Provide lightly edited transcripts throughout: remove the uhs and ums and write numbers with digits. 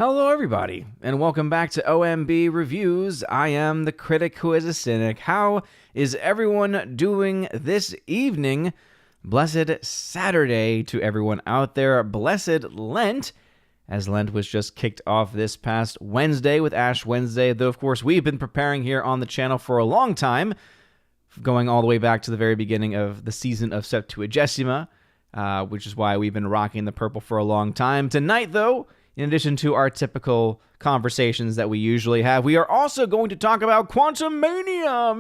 Hello, everybody, and welcome back to OMB Reviews. I am the critic who is a cynic. How is everyone doing this evening? Blessed Saturday to everyone out there. Blessed Lent, as Lent was just kicked off this past Wednesday with Ash Wednesday, though, of course, we've been preparing here on the channel for a long time, going all the way back to the very beginning of the season of Septuagesima, which is why we've been rocking the purple for a long time. Tonight, though, in addition to our typical conversations that we usually have, we are also going to talk about Quantumania,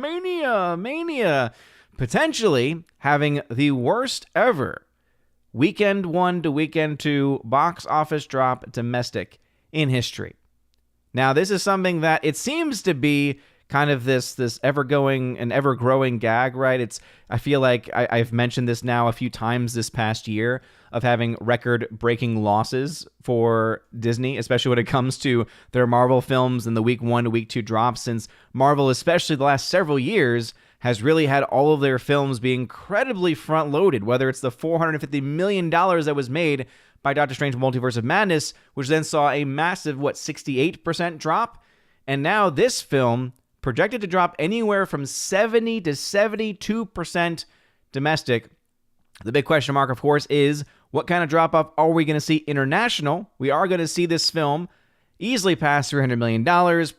mania, potentially having the worst ever weekend 1 to weekend 2 box office drop domestic in history. Now, this is something that it seems to be kind of this ever-going and ever-growing gag, right? I feel like I've mentioned this now a few times this past year of having record-breaking losses for Disney, especially when it comes to their Marvel films and the week 1 to week 2 drops, since Marvel, especially the last several years, has really had all of their films be incredibly front-loaded, whether it's the $450 million that was made by Doctor Strange Multiverse of Madness, which then saw a massive, 68% drop, and now this film projected to drop anywhere from 70 to 72% domestic. The big question mark, of course, is what kind of drop-off are we going to see international? We are going to see this film easily pass $300 million,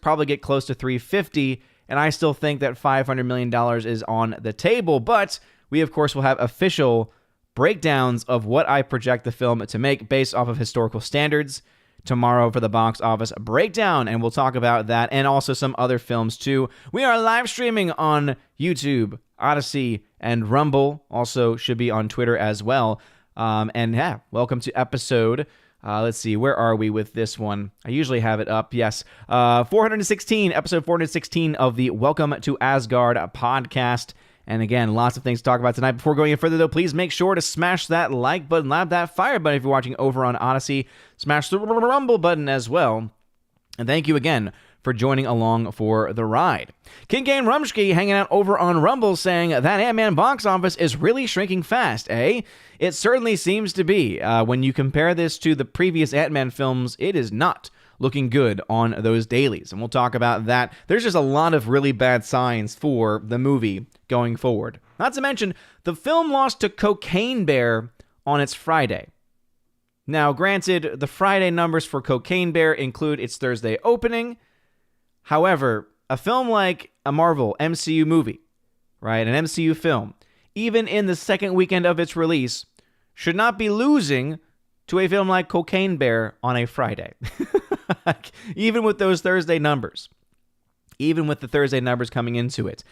probably get close to $350, and I still think that $500 million is on the table. But we, of course, will have official breakdowns of what I project the film to make based off of historical standards tomorrow for the box office breakdown, and we'll talk about that and also some other films too. We are live streaming on YouTube, Odyssey, and Rumble. Also should be on Twitter as well. And yeah, welcome to episode, let's see, where are we with this one? I usually have it up, yes. Episode 416 of the Welcome to Asgard podcast. And again, lots of things to talk about tonight. Before going any further, though, please make sure to smash that like button, lap that fire button if you're watching over on Odyssey. Smash the Rumble button as well. And thank you again for joining along for the ride. King Kane Rumsky hanging out over on Rumble saying that Ant-Man box office is really shrinking fast, eh? It certainly seems to be. When you compare this to the previous Ant-Man films, it is not looking good on those dailies, and we'll talk about that. There's just a lot of really bad signs for the movie going forward. Not to mention, the film lost to Cocaine Bear on its Friday. Now, granted, the Friday numbers for Cocaine Bear include its Thursday opening. However, a film like a Marvel MCU movie, right, an MCU film, even in the second weekend of its release, should not be losing to a film like Cocaine Bear on a Friday. Even with those Thursday numbers. Even with the Thursday numbers coming into it.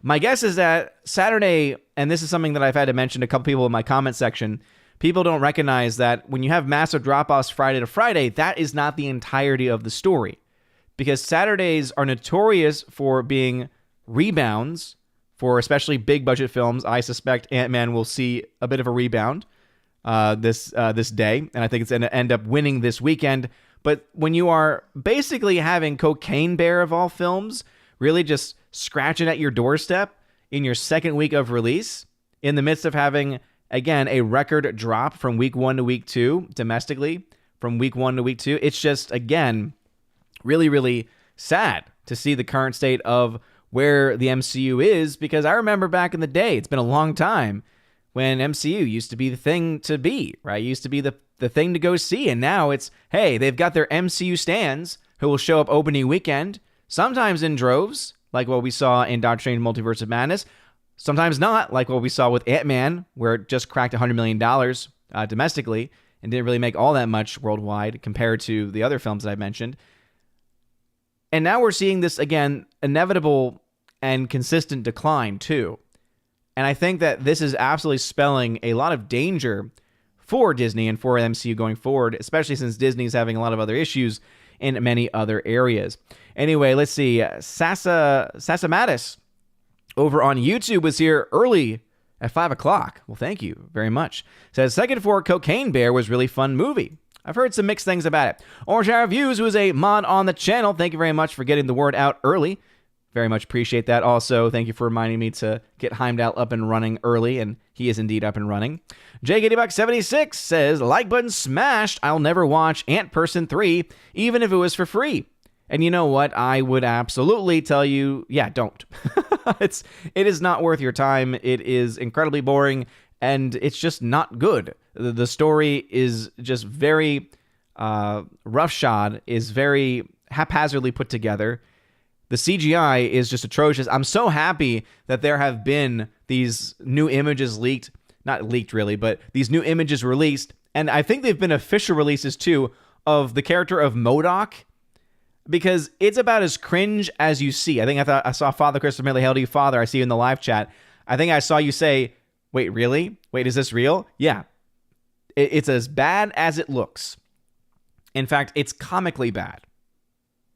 My guess is that Saturday, and this is something that I've had to mention to a couple people in my comment section, people don't recognize that when you have massive drop-offs Friday to Friday, that is not the entirety of the story. Because Saturdays are notorious for being rebounds for especially big-budget films. I suspect Ant-Man will see a bit of a rebound this day, and I think it's going to end up winning this weekend. But when you are basically having Cocaine Bear of all films really just scratching at your doorstep in your second week of release, in the midst of having, again, a record drop from week 1 to week 2 domestically, from week 1 to week 2, it's just, again, really, really sad to see the current state of where the MCU is, because I remember back in the day, it's been a long time, when MCU used to be the thing to be, right? It used to be the thing to go see, and now it's, hey, they've got their MCU stans who will show up opening weekend, sometimes in droves, like what we saw in Doctor Strange Multiverse of Madness, sometimes not, like what we saw with Ant-Man, where it just cracked $100 million domestically and didn't really make all that much worldwide compared to the other films that I mentioned. And now we're seeing this, again, inevitable and consistent decline, too. And I think that this is absolutely spelling a lot of danger for Disney and for MCU going forward, especially since Disney's having a lot of other issues in many other areas. Anyway, let's see. Sasa Mattis over on YouTube was here early at 5 o'clock. Well, thank you very much. Says, second for Cocaine Bear was really fun movie. I've heard some mixed things about it. Orange Reviews, who is a mod on the channel, thank you very much for getting the word out early. Very much appreciate that. Also, thank you for reminding me to get Heimdall up and running early, and he is indeed up and running. JKDBuck76 says, like button smashed, I'll never watch Ant Person 3, even if it was for free. And you know what? I would absolutely tell you, yeah, don't. It is not worth your time. It is incredibly boring, and it's just not good. The story is just very roughshod, is very haphazardly put together. The CGI is just atrocious. I'm so happy that there have been these new images leaked. Not leaked, really, but these new images released. And I think they've been official releases, too, of the character of MODOK. Because it's about as cringe as you see. I saw Father Christopher Millie, hail to you, Father. I see you in the live chat. I think I saw you say, wait, really? Wait, is this real? Yeah. It's as bad as it looks. In fact, it's comically bad.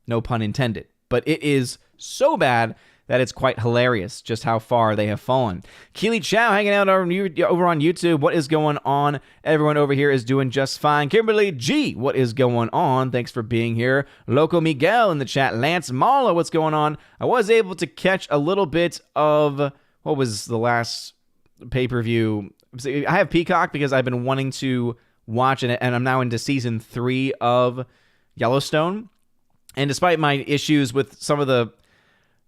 No pun intended. But it is so bad that it's quite hilarious just how far they have fallen. Keely Chow hanging out over on YouTube. What is going on? Everyone over here is doing just fine. Kimberly G, what is going on? Thanks for being here. Loco Miguel in the chat. Lance Mala, what's going on? I was able to catch a little bit of, what was the last pay-per-view? I have Peacock because I've been wanting to watch it, and I'm now into season 3 of Yellowstone. And despite my issues with some of the,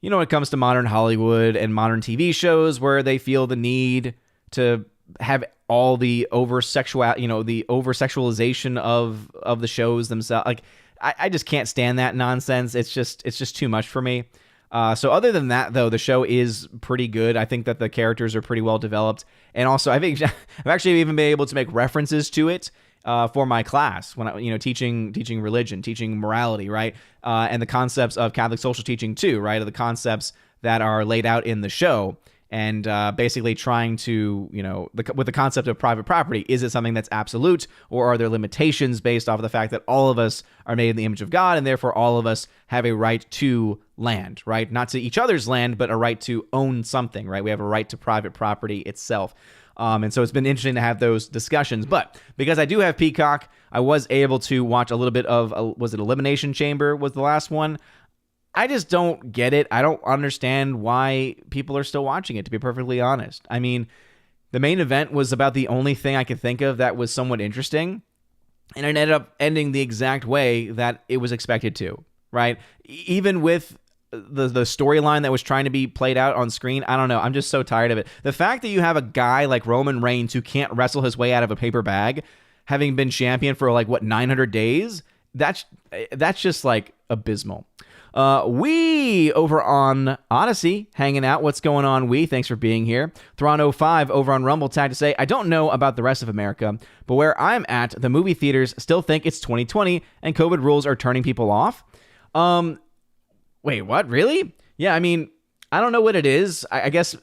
when it comes to modern Hollywood and modern TV shows where they feel the need to have all the the over-sexualization of the shows themselves, like I just can't stand that nonsense. It's just too much for me. So other than that, though, the show is pretty good. I think that the characters are pretty well developed, and also I think I've actually even been able to make references to it for my class when I, teaching religion, teaching morality, right? And the concepts of Catholic social teaching too, right? Of the concepts that are laid out in the show, and basically trying to, with the concept of private property, is it something that's absolute, or are there limitations based off of the fact that all of us are made in the image of God, and therefore all of us have a right to land, right? Not to each other's land, but a right to own something, right? We have a right to private property itself. And so it's been interesting to have those discussions. But because I do have Peacock, I was able to watch a little bit of, was it Elimination Chamber was the last one? I just don't get it. I don't understand why people are still watching it, to be perfectly honest. I mean, the main event was about the only thing I could think of that was somewhat interesting. And it ended up ending the exact way that it was expected to, right? Even with the storyline that was trying to be played out on screen, I don't know. I'm just so tired of it. The fact that you have a guy like Roman Reigns who can't wrestle his way out of a paper bag, having been champion for 900 days, that's just abysmal. We over on Odyssey hanging out. What's going on? Thanks for being here. Thron05 over on Rumble tagged to say, I don't know about the rest of America, but where I'm at, the movie theaters still think it's 2020 and COVID rules are turning people off. Wait, what? Really? Yeah, I mean, I don't know what it is. I guess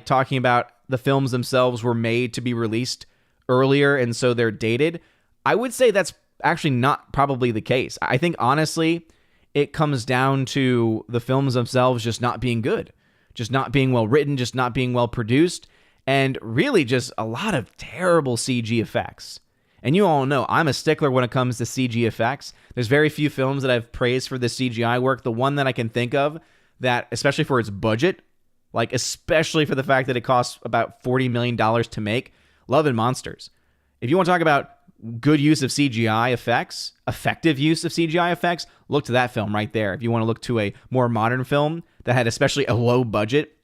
talking about the films themselves were made to be released earlier, and so they're dated. I would say that's actually not probably the case. I think, honestly, it comes down to the films themselves just not being good, just not being well written, just not being well produced, and really just a lot of terrible CG effects. And you all know I'm a stickler when it comes to CG effects. There's very few films that I've praised for the CGI work. The one that I can think of that, especially for its budget, especially for the fact that it costs about $40 million to make, Love and Monsters. If you want to talk about good use of CGI effects, effective use of CGI effects, look to that film right there. If you want to look to a more modern film that had especially a low budget,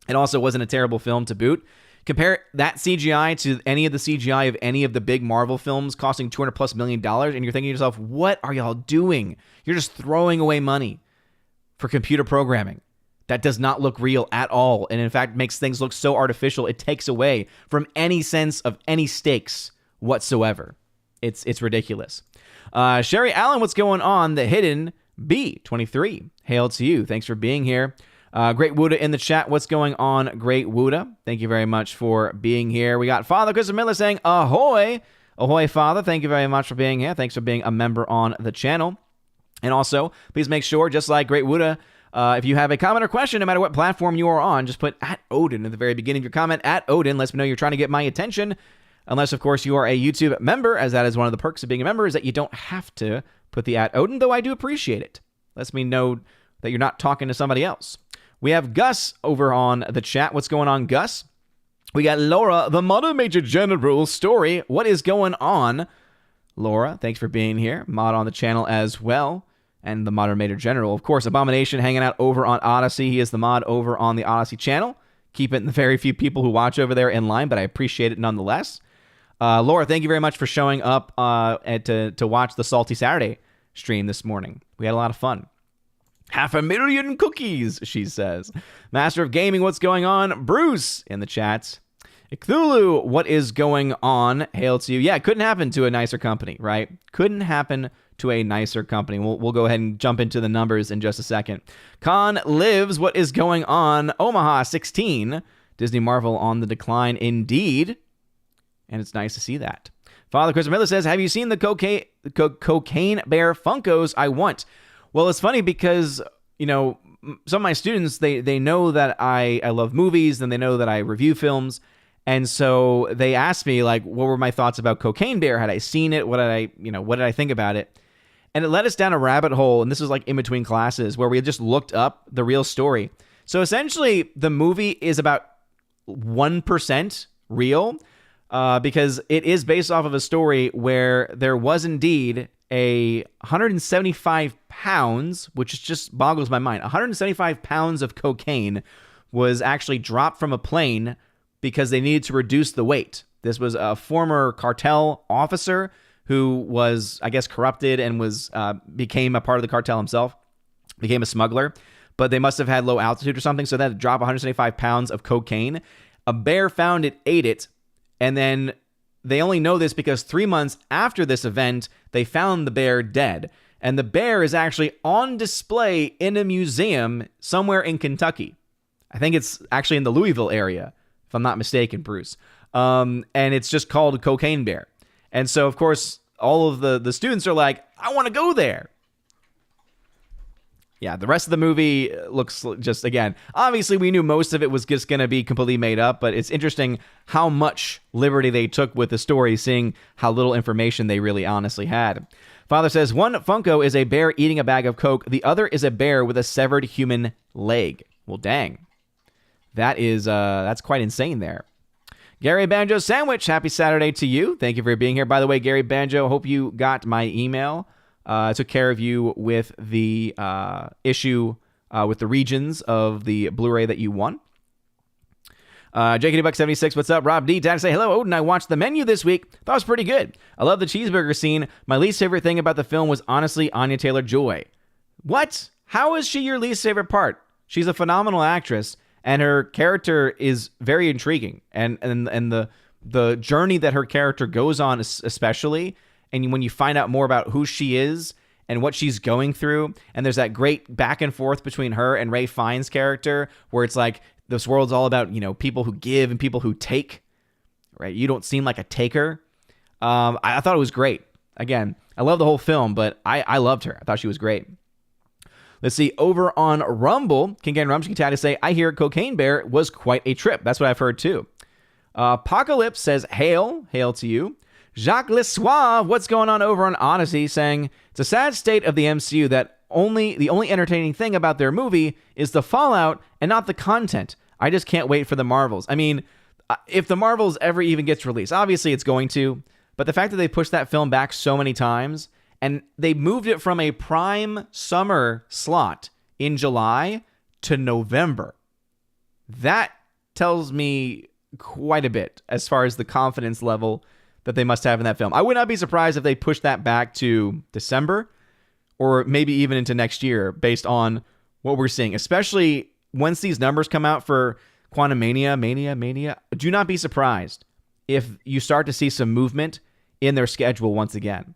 it also wasn't a terrible film to boot. Compare that CGI to any of the CGI of any of the big Marvel films costing $200+ million, and you're thinking to yourself, what are y'all doing? You're just throwing away money for computer programming. That does not look real at all, and in fact makes things look so artificial, it takes away from any sense of any stakes whatsoever. It's ridiculous. Sherry Allen, what's going on? The Hidden B23. Hail to you. Thanks for being here. Great Wuda in the chat. What's going on, Great Wuda? Thank you very much for being here. We got Father Christopher Miller saying, ahoy. Ahoy, Father. Thank you very much for being here. Thanks for being a member on the channel. And also, please make sure, just like Great Wuda, if you have a comment or question, no matter what platform you are on, just put @Odin at the very beginning of your comment. @Odin lets me know you're trying to get my attention. Unless, of course, you are a YouTube member, as that is one of the perks of being a member, is that you don't have to put the @Odin, though I do appreciate it. Lets me know that you're not talking to somebody else. We have Gus over on the chat. What's going on, Gus? We got Laura, the Modern Major General story. What is going on? Laura, thanks for being here. Mod on the channel as well. And the Modern Major General. Of course, Abomination hanging out over on Odyssey. He is the mod over on the Odyssey channel. Keeping the very few people who watch over there in line, but I appreciate it nonetheless. Laura, thank you very much for showing up to watch the Salty Saturday stream this morning. We had a lot of fun. 500,000 cookies, she says. Master of Gaming, what's going on? Bruce in the chats. Cthulhu, what is going on? Hail to you. Yeah, it couldn't happen to a nicer company, right? Couldn't happen to a nicer company. We'll go ahead and jump into the numbers in just a second. Khan lives, what is going on? Omaha 16. Disney Marvel on the decline indeed. And it's nice to see that. Father Christopher Miller says, have you seen the Cocaine Bear Funkos I want? Well, it's funny because, you know, some of my students, they know that I love movies and they know that I review films. And so they asked me, like, what were my thoughts about Cocaine Bear? Had I seen it? What did I think about it? And it led us down a rabbit hole. And this was like in between classes where we had just looked up the real story. So essentially, the movie is about 1% real because it is based off of a story where there was indeed a 175 pounds, which just boggles my mind. 175 pounds of cocaine was actually dropped from a plane because they needed to reduce the weight. This was a former cartel officer who was, I guess, corrupted and became a part of the cartel himself, became a smuggler, but they must have had low altitude or something, so they had to drop 175 pounds of cocaine. A bear found it, ate it, and then they only know this because 3 months after this event, they found the bear dead. And the bear is actually on display in a museum somewhere in Kentucky. I think it's actually in the Louisville area, if I'm not mistaken, Bruce. And it's just called Cocaine Bear. And so, of course, all of the students are like, I want to go there. Yeah, the rest of the movie looks just, again, obviously we knew most of it was just going to be completely made up, but it's interesting how much liberty they took with the story, seeing how little information they really honestly had. Father says, one Funko is a bear eating a bag of Coke. The other is a bear with a severed human leg. Well, dang. That's quite insane there. Gary Banjo Sandwich, happy Saturday to you. Thank you for being here. By the way, Gary Banjo, hope you got my email. I took care of you with the issue with the regions of the Blu-ray that you won. JKD76, what's up? Rob D, Dad, say hello. Odin, I watched the menu this week. Thought it was pretty good. I love the cheeseburger scene. My least favorite thing about the film was honestly Anya Taylor-Joy. What? How is she your least favorite part? She's a phenomenal actress, and her character is very intriguing. And the journey that her character goes on, especially, and when you find out more about who she is and what she's going through, and there's that great back and forth between her and Ralph Fiennes' character, where it's like, this world's all about, people who give and people who take, right? You don't seem like a taker. I thought it was great. Again, I love the whole film, but I loved her. I thought she was great. Let's see, over on Rumble, King Ken Rumsky Tata say, I hear Cocaine Bear was quite a trip. That's what I've heard too. Apocalypse says, hail to you. Jacques Lesoir, what's going on over on Odyssey, saying, it's a sad state of the MCU that the only entertaining thing about their movie is the fallout and not the content. I just can't wait for the Marvels. I mean, if the Marvels ever even gets released, obviously it's going to, but the fact that they pushed that film back so many times and they moved it from a prime summer slot in July to November, that tells me quite a bit as far as the confidence level that they must have in that film. I would not be surprised if they pushed that back to December or maybe even into next year based on what we're seeing, especially once these numbers come out for Quantumania, do not be surprised if you start to see some movement in their schedule once again.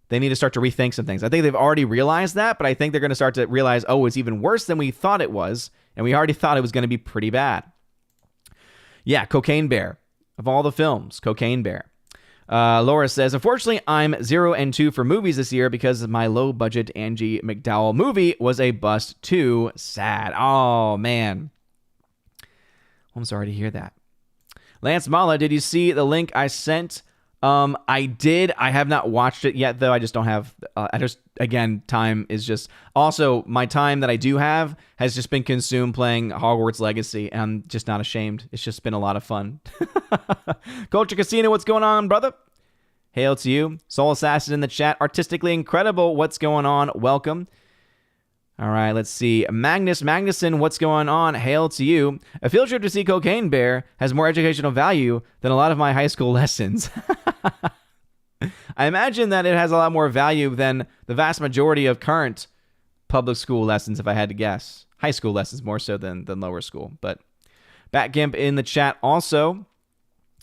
They need to start to rethink some things. I think they've already realized that, but I think they're going to start to realize, oh, it's even worse than we thought it was, and we already thought it was going to be pretty bad. Yeah, Cocaine Bear. Of all the films, Cocaine Bear. Laura says, unfortunately, I'm 0 and 2 for movies this year because my low-budget Angie McDowell movie was a bust too. Sad. Oh, man. I'm sorry to hear that. Lance Mala, did you see the link I sent I did. I have not watched it yet, though. I just don't have. Again, time is just. Also, my time that I do have has just been consumed playing Hogwarts Legacy, and I'm just not ashamed. It's just been a lot of fun. Culture Casino, what's going on, brother? Hail to you. Soul Assassin in the chat. Artistically incredible. What's going on? Welcome. All right, let's see. Magnus Magnuson, what's going on? Hail to you. A field trip to see Cocaine Bear has more educational value than a lot of my high school lessons. I imagine that it has a lot more value than the vast majority of current public school lessons, if I had to guess. High school lessons more so than lower school. But Batgimp in the chat also.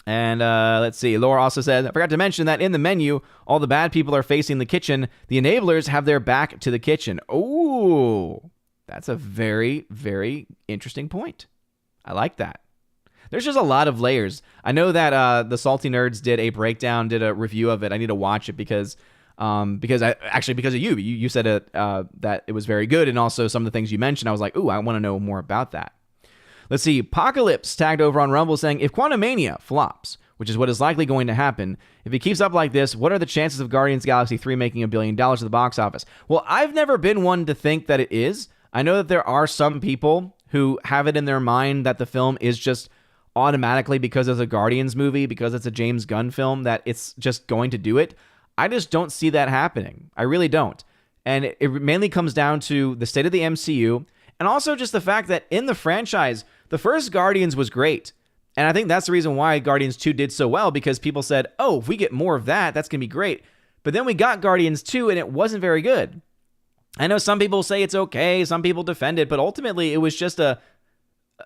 And let's see. Laura also said, I forgot to mention that in the menu, all the bad people are facing the kitchen. The enablers have their back to the kitchen. Oh, that's a very, very interesting point. I like that. There's just a lot of layers. I know that the Salty Nerds did a review of it. I need to watch it because of you. You said it, that it was very good. And also some of the things you mentioned, I was like, ooh, I want to know more about that. Let's see. Apocalypse tagged over on Rumble saying, if Quantumania flops, which is what is likely going to happen, if it keeps up like this, what are the chances of Guardians of the Galaxy 3 making $1 billion at the box office? Well, I've never been one to think that it is. I know that there are some people who have it in their mind that the film is just automatically, because it's a Guardians movie, because it's a James Gunn film, that it's just going to do it. I just don't see that happening. I really don't. And it mainly comes down to the state of the MCU, and also just the fact that in the franchise, the first Guardians was great. And I think that's the reason why Guardians 2 did so well, because people said, oh, if we get more of that, that's going to be great. But then we got Guardians 2 and it wasn't very good. I know some people say it's okay, some people defend it, but ultimately it was just a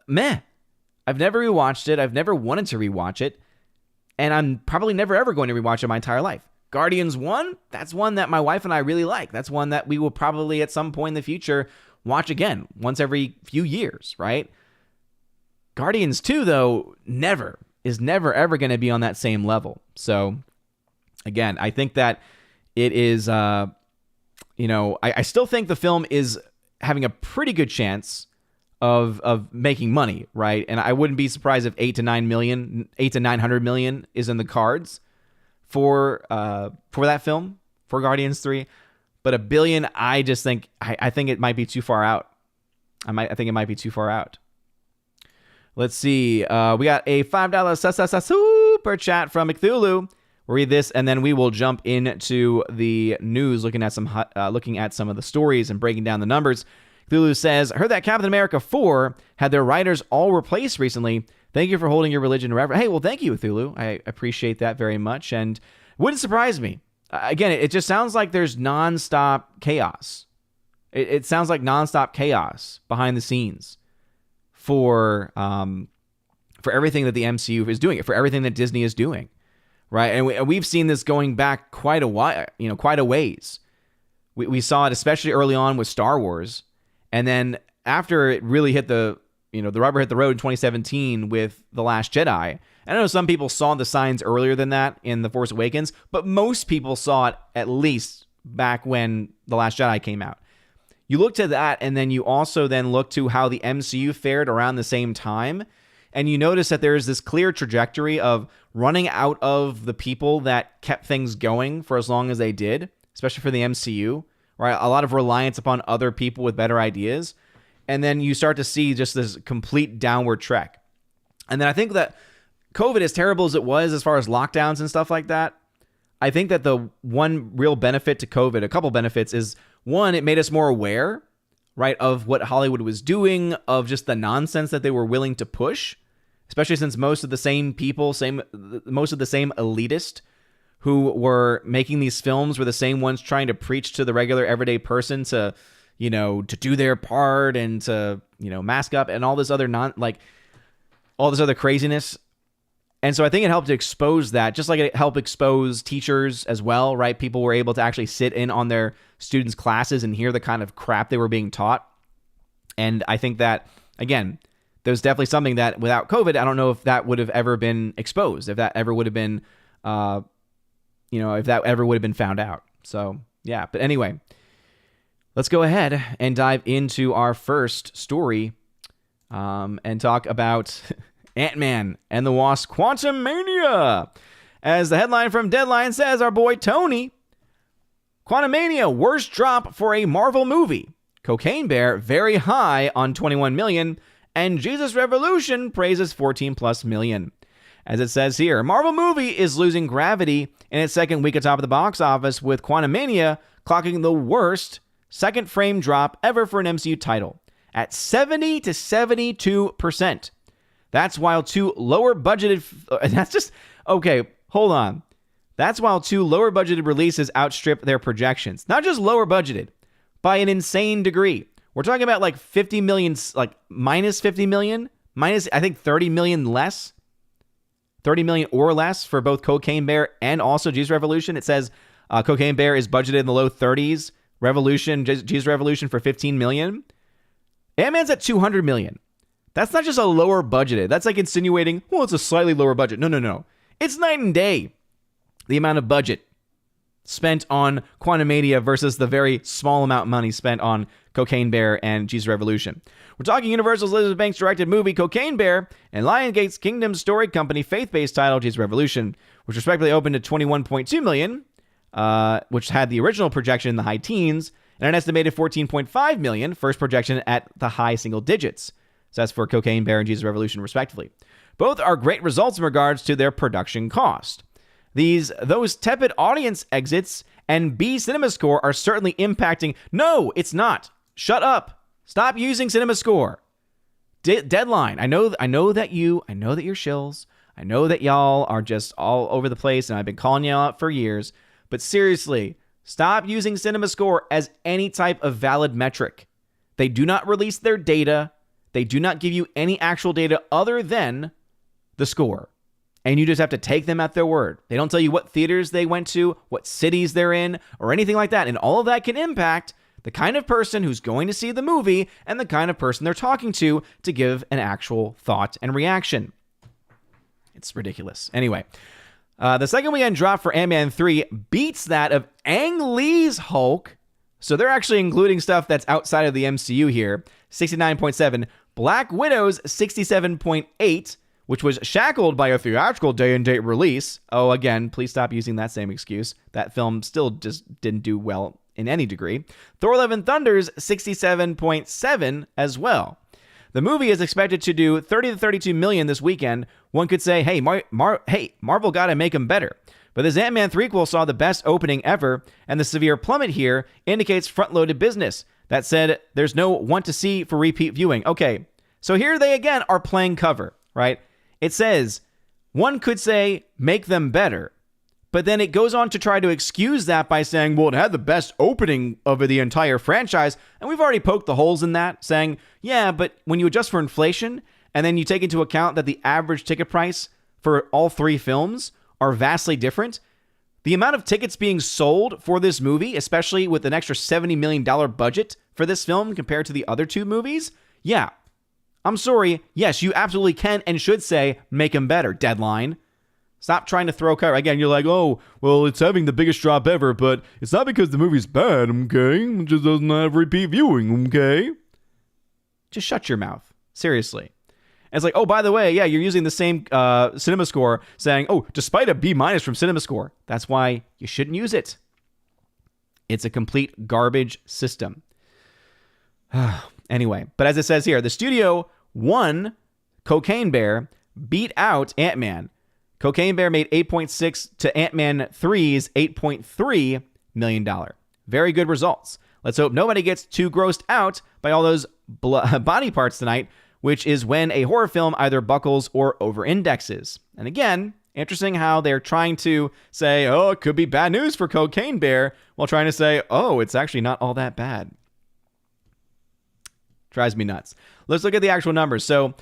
meh. I've never rewatched it. I've never wanted to rewatch it. And I'm probably never ever going to rewatch it my entire life. Guardians 1, that's one that my wife and I really like. That's one that we will probably at some point in the future watch again, once every few years, right? Guardians 2, though, never ever going to be on that same level. So, again, I think that it is, I still think the film is having a pretty good chance of making money, right? And I wouldn't be surprised if 8 to 900 million is in the cards for that film, for Guardians 3. But $1 billion, I just think, I think it might be too far out. I think it might be too far out. Let's see. We got a $5 super chat from Cthulhu. We'll read this, and then we will jump into the news, looking at some of the stories and breaking down the numbers. Cthulhu says, I heard that Captain America 4 had their writers all replaced recently. Thank you for holding your religion reverent. Hey, well, thank you, Cthulhu. I appreciate that very much, and wouldn't surprise me. Again, it just sounds like there's nonstop chaos. It sounds like nonstop chaos behind the scenes for everything that the MCU is doing, for everything that Disney is doing, right? And we've seen this going back quite a while, quite a ways. We saw it especially early on with Star Wars, and then after it really hit the rubber hit the road in 2017 with The Last Jedi. I know some people saw the signs earlier than that in The Force Awakens, but most people saw it at least back when The Last Jedi came out. You look to that, and then you also then look to how the MCU fared around the same time, and you notice that there is this clear trajectory of running out of the people that kept things going for as long as they did, especially for the MCU, right? A lot of reliance upon other people with better ideas, and then you start to see just this complete downward trek. And then I think that COVID, as terrible as it was as far as lockdowns and stuff like that, I think that the one real benefit to COVID, a couple benefits, is one, it made us more aware, right, of what Hollywood was doing, of just the nonsense that they were willing to push, especially since most of the same people, most of the same elitists who were making these films were the same ones trying to preach to the regular everyday person to do their part and to, mask up and all this other all this other craziness. And so I think it helped to expose that, just like it helped expose teachers as well, right? People were able to actually sit in on their students' classes and hear the kind of crap they were being taught. And I think that, again, there's definitely something that without COVID, I don't know if that would have ever been exposed, if that ever would have been, if that ever would have been found out. So, yeah. But anyway, let's go ahead and dive into our first story and talk about Ant-Man and the Wasp: Quantumania. As the headline from Deadline says, our boy Tony, Quantumania, worst drop for a Marvel movie. Cocaine Bear, very high on 21 million. And Jesus Revolution praises 14 plus million. As it says here, Marvel movie is losing gravity in its second week atop of the box office, with Quantumania clocking the worst second frame drop ever for an MCU title at 70 to 72%. That's while two lower budgeted, hold on. That's while two lower budgeted releases outstrip their projections. Not just lower budgeted, by an insane degree. We're talking about like 50 million, like minus 50 million, minus I think 30 million less. 30 million or less for both Cocaine Bear and also Jesus Revolution. It says Cocaine Bear is budgeted in the low 30s. Jesus Revolution for 15 million. Ant-Man's at 200 million. That's not just a lower budgeted. That's like insinuating, well, it's a slightly lower budget. No. It's night and day. The amount of budget spent on Quantumania versus the very small amount of money spent on Cocaine Bear and Jesus Revolution. We're talking Universal's Elizabeth Banks directed movie Cocaine Bear and Lionsgate's Kingdom Story Company faith-based title Jesus Revolution, which respectively opened at 21.2 million, which had the original projection in the high teens, and an estimated 14.5 million, first projection at the high single digits. So that's for Cocaine Bear and Jesus Revolution respectively. Both are great results in regards to their production cost. Those tepid audience exits and B CinemaScore are certainly impacting. No, it's not. Shut up. Stop using CinemaScore. Deadline. I know that you're shills. I know that y'all are just all over the place, and I've been calling y'all out for years. But seriously, stop using CinemaScore as any type of valid metric. They do not release their data. They do not give you any actual data other than the score. And you just have to take them at their word. They don't tell you what theaters they went to, what cities they're in, or anything like that. And all of that can impact the kind of person who's going to see the movie and the kind of person they're talking to give an actual thought and reaction. It's ridiculous. Anyway, the second weekend drop for Ant-Man 3 beats that of Ang Lee's Hulk. So they're actually including stuff that's outside of the MCU here. 69.7. Black Widow's 67.8. Which was shackled by a theatrical day-and-date release. Oh, again, please stop using that same excuse. That film still just didn't do well in any degree. Thor: Love and Thunder's 67.7 as well. The movie is expected to do 30 to 32 million this weekend. One could say, hey, Marvel got to make them better. But this Ant-Man 3-quel saw the best opening ever, and the severe plummet here indicates front-loaded business. That said, there's no want to see for repeat viewing. Okay, so here they again are playing cover, right? It says, one could say, make them better. But then it goes on to try to excuse that by saying, well, it had the best opening of the entire franchise. And we've already poked the holes in that, saying, yeah, but when you adjust for inflation, and then you take into account that the average ticket price for all three films are vastly different, the amount of tickets being sold for this movie, especially with an extra $70 million budget for this film compared to the other two movies, yeah. I'm sorry. Yes, you absolutely can and should say, make them better. Deadline. Stop trying to throw cover. Again, you're like, oh, well, it's having the biggest drop ever, but it's not because the movie's bad, okay? It just doesn't have repeat viewing, okay? Just shut your mouth. Seriously. And it's like, oh, by the way, yeah, you're using the same CinemaScore saying, oh, despite a B- from CinemaScore. That's why you shouldn't use it. It's a complete garbage system. Anyway, but as it says here, the studio won Cocaine Bear, beat out Ant-Man. Cocaine Bear made 8.6 to Ant-Man 3's $8.3 million. Very good results. Let's hope nobody gets too grossed out by all those body parts tonight, which is when a horror film either buckles or over-indexes. And again, interesting how they're trying to say, oh, it could be bad news for Cocaine Bear, while trying to say, oh, it's actually not all that bad. Drives me nuts. Let's look at the actual numbers. So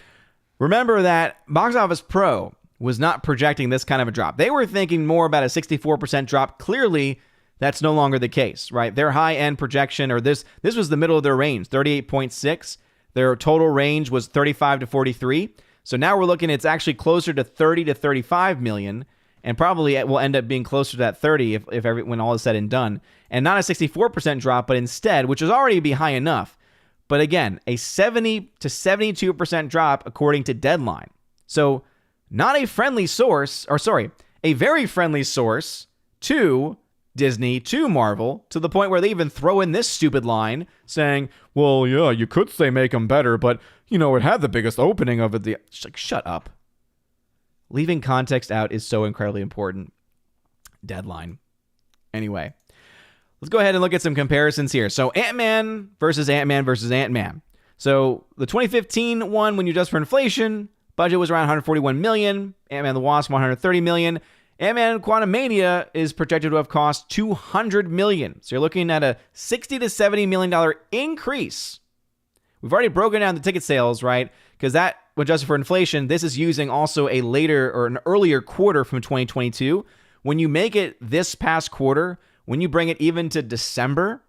remember that Box Office Pro was not projecting this kind of a drop. They were thinking more about a 64% drop. Clearly, that's no longer the case, right? Their high-end projection, or this was the middle of their range, 38.6. Their total range was 35 to 43. So now we're looking, it's actually closer to 30 to 35 million, and probably it will end up being closer to that 30 when all is said and done. And not a 64% drop, but instead, which is already be high enough, but again, a 70 to 72% drop according to Deadline. So not a friendly source, a very friendly source to Disney, to Marvel, to the point where they even throw in this stupid line saying, well, yeah, you could say make them better, but, it had the biggest opening of it. Like, shut up. Leaving context out is so incredibly important. Deadline. Anyway, let's go ahead and look at some comparisons here. So Ant-Man versus Ant-Man. So the 2015 one, when you adjust for inflation, budget was around $141 million. Ant-Man the Wasp, $130 million. Ant-Man Quantumania is projected to have cost $200 million. So you're looking at a $60 to $70 million increase. We've already broken down the ticket sales, right? Because that, when adjusted for inflation, this is using also a later or an earlier quarter from 2022. When you make it this past quarter, when you bring it even to December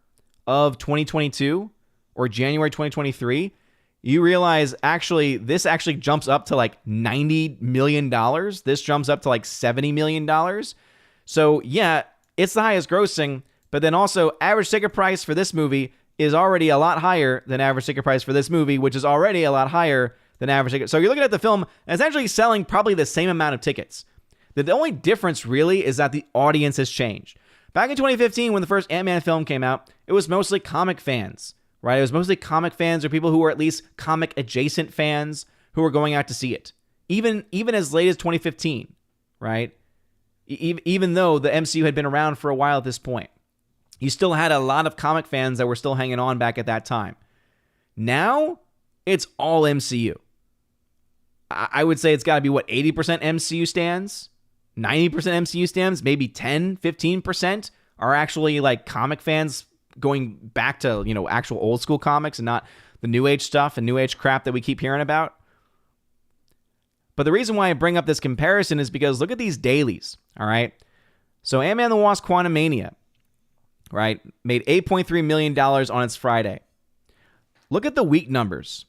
of 2022 or January 2023, you realize this actually jumps up to like $90 million. This jumps up to like $70 million. So yeah, it's the highest grossing, but then also average ticket price for this movie is already a lot higher than average ticket price for this movie, which is already a lot higher than average ticket. So you're looking at the film, and it's actually selling probably the same amount of tickets. The only difference really is that the audience has changed. Back in 2015, when the first Ant-Man film came out, it was mostly comic fans, right? It was mostly comic fans or people who were at least comic adjacent fans who were going out to see it. Even as late as 2015, right? Even though the MCU had been around for a while at this point. You still had a lot of comic fans that were still hanging on back at that time. Now, it's all MCU. I would say it's got to be, 80% MCU stands? 90% MCU stands? Maybe 10, 15% are actually like comic fans going back to, actual old school comics and not the new age stuff and new age crap that we keep hearing about. But the reason why I bring up this comparison is because look at these dailies, all right? So Ant-Man the Wasp Quantumania, right, made $8.3 million on its Friday. Look at the week numbers,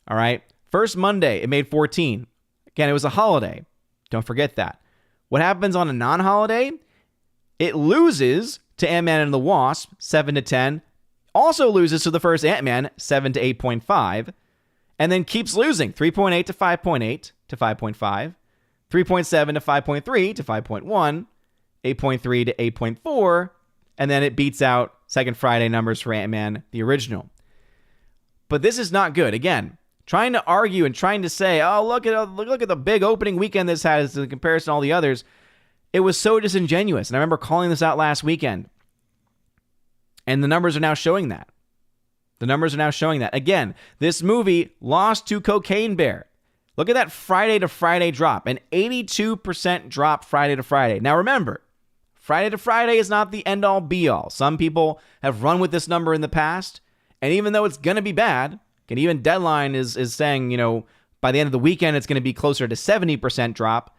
all right? First Monday, it made 14. Again, it was a holiday. Don't forget that. What happens on a non-holiday? It loses to Ant-Man and the Wasp, 7 to 10. Also loses to the first Ant-Man, 7 to 8.5. And then keeps losing, 3.8 to 5.8 to 5.5. 3.7 to 5.3 to 5.1. 8.3 to 8.4. And then it beats out second Friday numbers for Ant-Man, the original. But this is not good. Again, trying to argue and trying to say, oh, look at the big opening weekend this has in comparison to all the others. It was so disingenuous. And I remember calling this out last weekend. And the numbers are now showing that. Again, this movie lost to Cocaine Bear. Look at that Friday to Friday drop. An 82% drop Friday to Friday. Now remember, Friday to Friday is not the end-all be-all. Some people have run with this number in the past. And even though it's going to be bad, and even Deadline is saying, by the end of the weekend, it's going to be closer to 70% drop.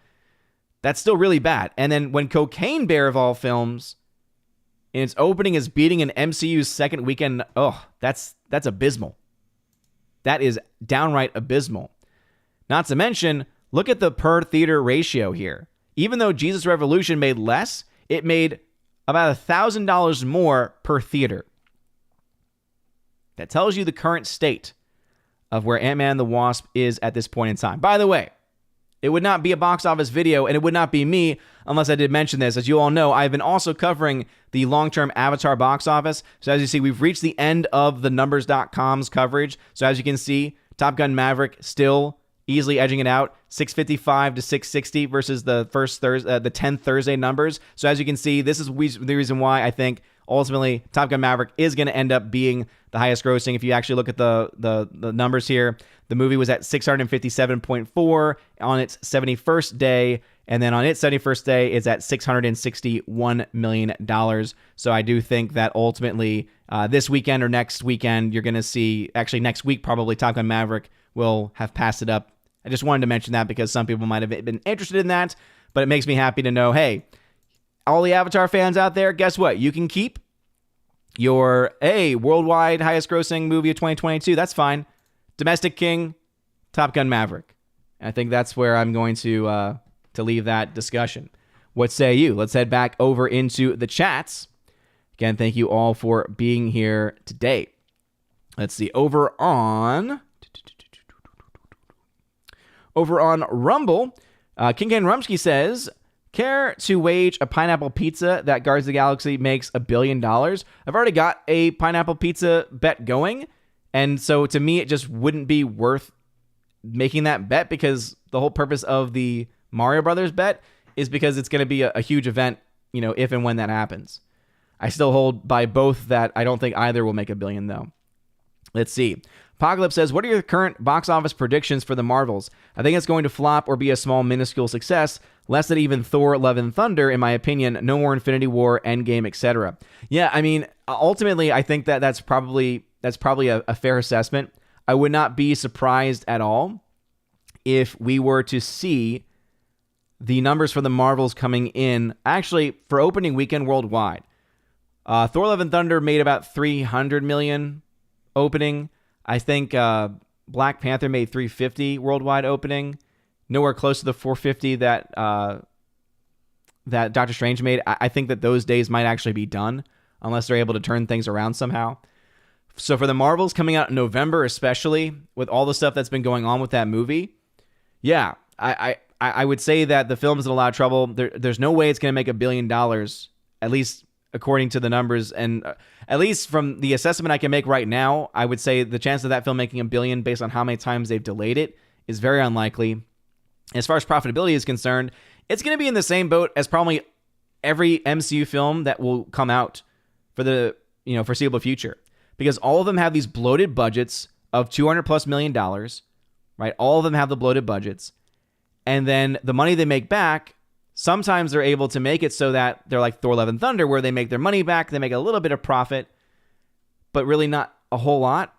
That's still really bad. And then when Cocaine Bear of all films, in its opening is beating an MCU's second weekend, that's abysmal. That is downright abysmal. Not to mention, look at the per theater ratio here. Even though Jesus Revolution made less, it made about $1,000 more per theater. That tells you the current state of where Ant-Man and the Wasp is at this point in time. By the way, it would not be a box office video, and it would not be me unless I did mention this. As you all know, I've been also covering the long-term Avatar box office. So as you see, we've reached the end of the numbers.com's coverage. So as you can see, Top Gun Maverick still easily edging it out, 655 to 660 versus the 10th Thursday numbers. So as you can see, this is the reason why I think ultimately Top Gun Maverick is going to end up being the highest grossing. If you actually look at the numbers here, the movie was at 657.4 on its 71st day, and then on its 71st day, it's at $661 million. So I do think that ultimately this weekend or next weekend, you're going to see, actually next week probably, Top Gun Maverick will have passed it up. I just wanted to mention that because some people might have been interested in that, but it makes me happy to know, hey, all the Avatar fans out there, guess what? You can keep your worldwide highest grossing movie of 2022. That's fine. Domestic king, Top Gun Maverick. And I think that's where I'm going to leave that discussion. What say you? Let's head back over into the chats. Again, thank you all for being here today. Let's see. Over on Rumble, King Ken Rumsky says, Care to wage a pineapple pizza that Guardians of the Galaxy makes $1 billion? I've already got a pineapple pizza bet going, and so to me, it just wouldn't be worth making that bet, because the whole purpose of the Mario Brothers bet is because it's going to be a huge event, if and when that happens. I still hold by both that I don't think either will make $1 billion, though. Let's see. Apocalypse says, what are your current box office predictions for the Marvels? I think it's going to flop or be a small, minuscule success, less than even Thor, Love and Thunder, in my opinion. No more Infinity War, Endgame, etc. Yeah, I mean, ultimately, I think that's probably a fair assessment. I would not be surprised at all if we were to see the numbers for the Marvels coming in, actually, for opening weekend worldwide. Thor, Love and Thunder made about $300 million opening. I think Black Panther made $350 worldwide opening. Nowhere close to the $450 that Doctor Strange made. I think that those days might actually be done, unless they're able to turn things around somehow. So for the Marvels coming out in November, especially with all the stuff that's been going on with that movie, yeah, I would say that the film's in a lot of trouble. There's no way it's going to make $1 billion, at least according to the numbers. And at least from the assessment I can make right now, I would say the chance of that film making $1 billion based on how many times they've delayed it is very unlikely. As far as profitability is concerned, it's going to be in the same boat as probably every MCU film that will come out for the foreseeable future, because all of them have these bloated budgets of $200+ million, right? All of them have the bloated budgets. And then the money they make back, sometimes they're able to make it so that they're like Thor, Love and Thunder, where they make their money back, they make a little bit of profit, but really not a whole lot.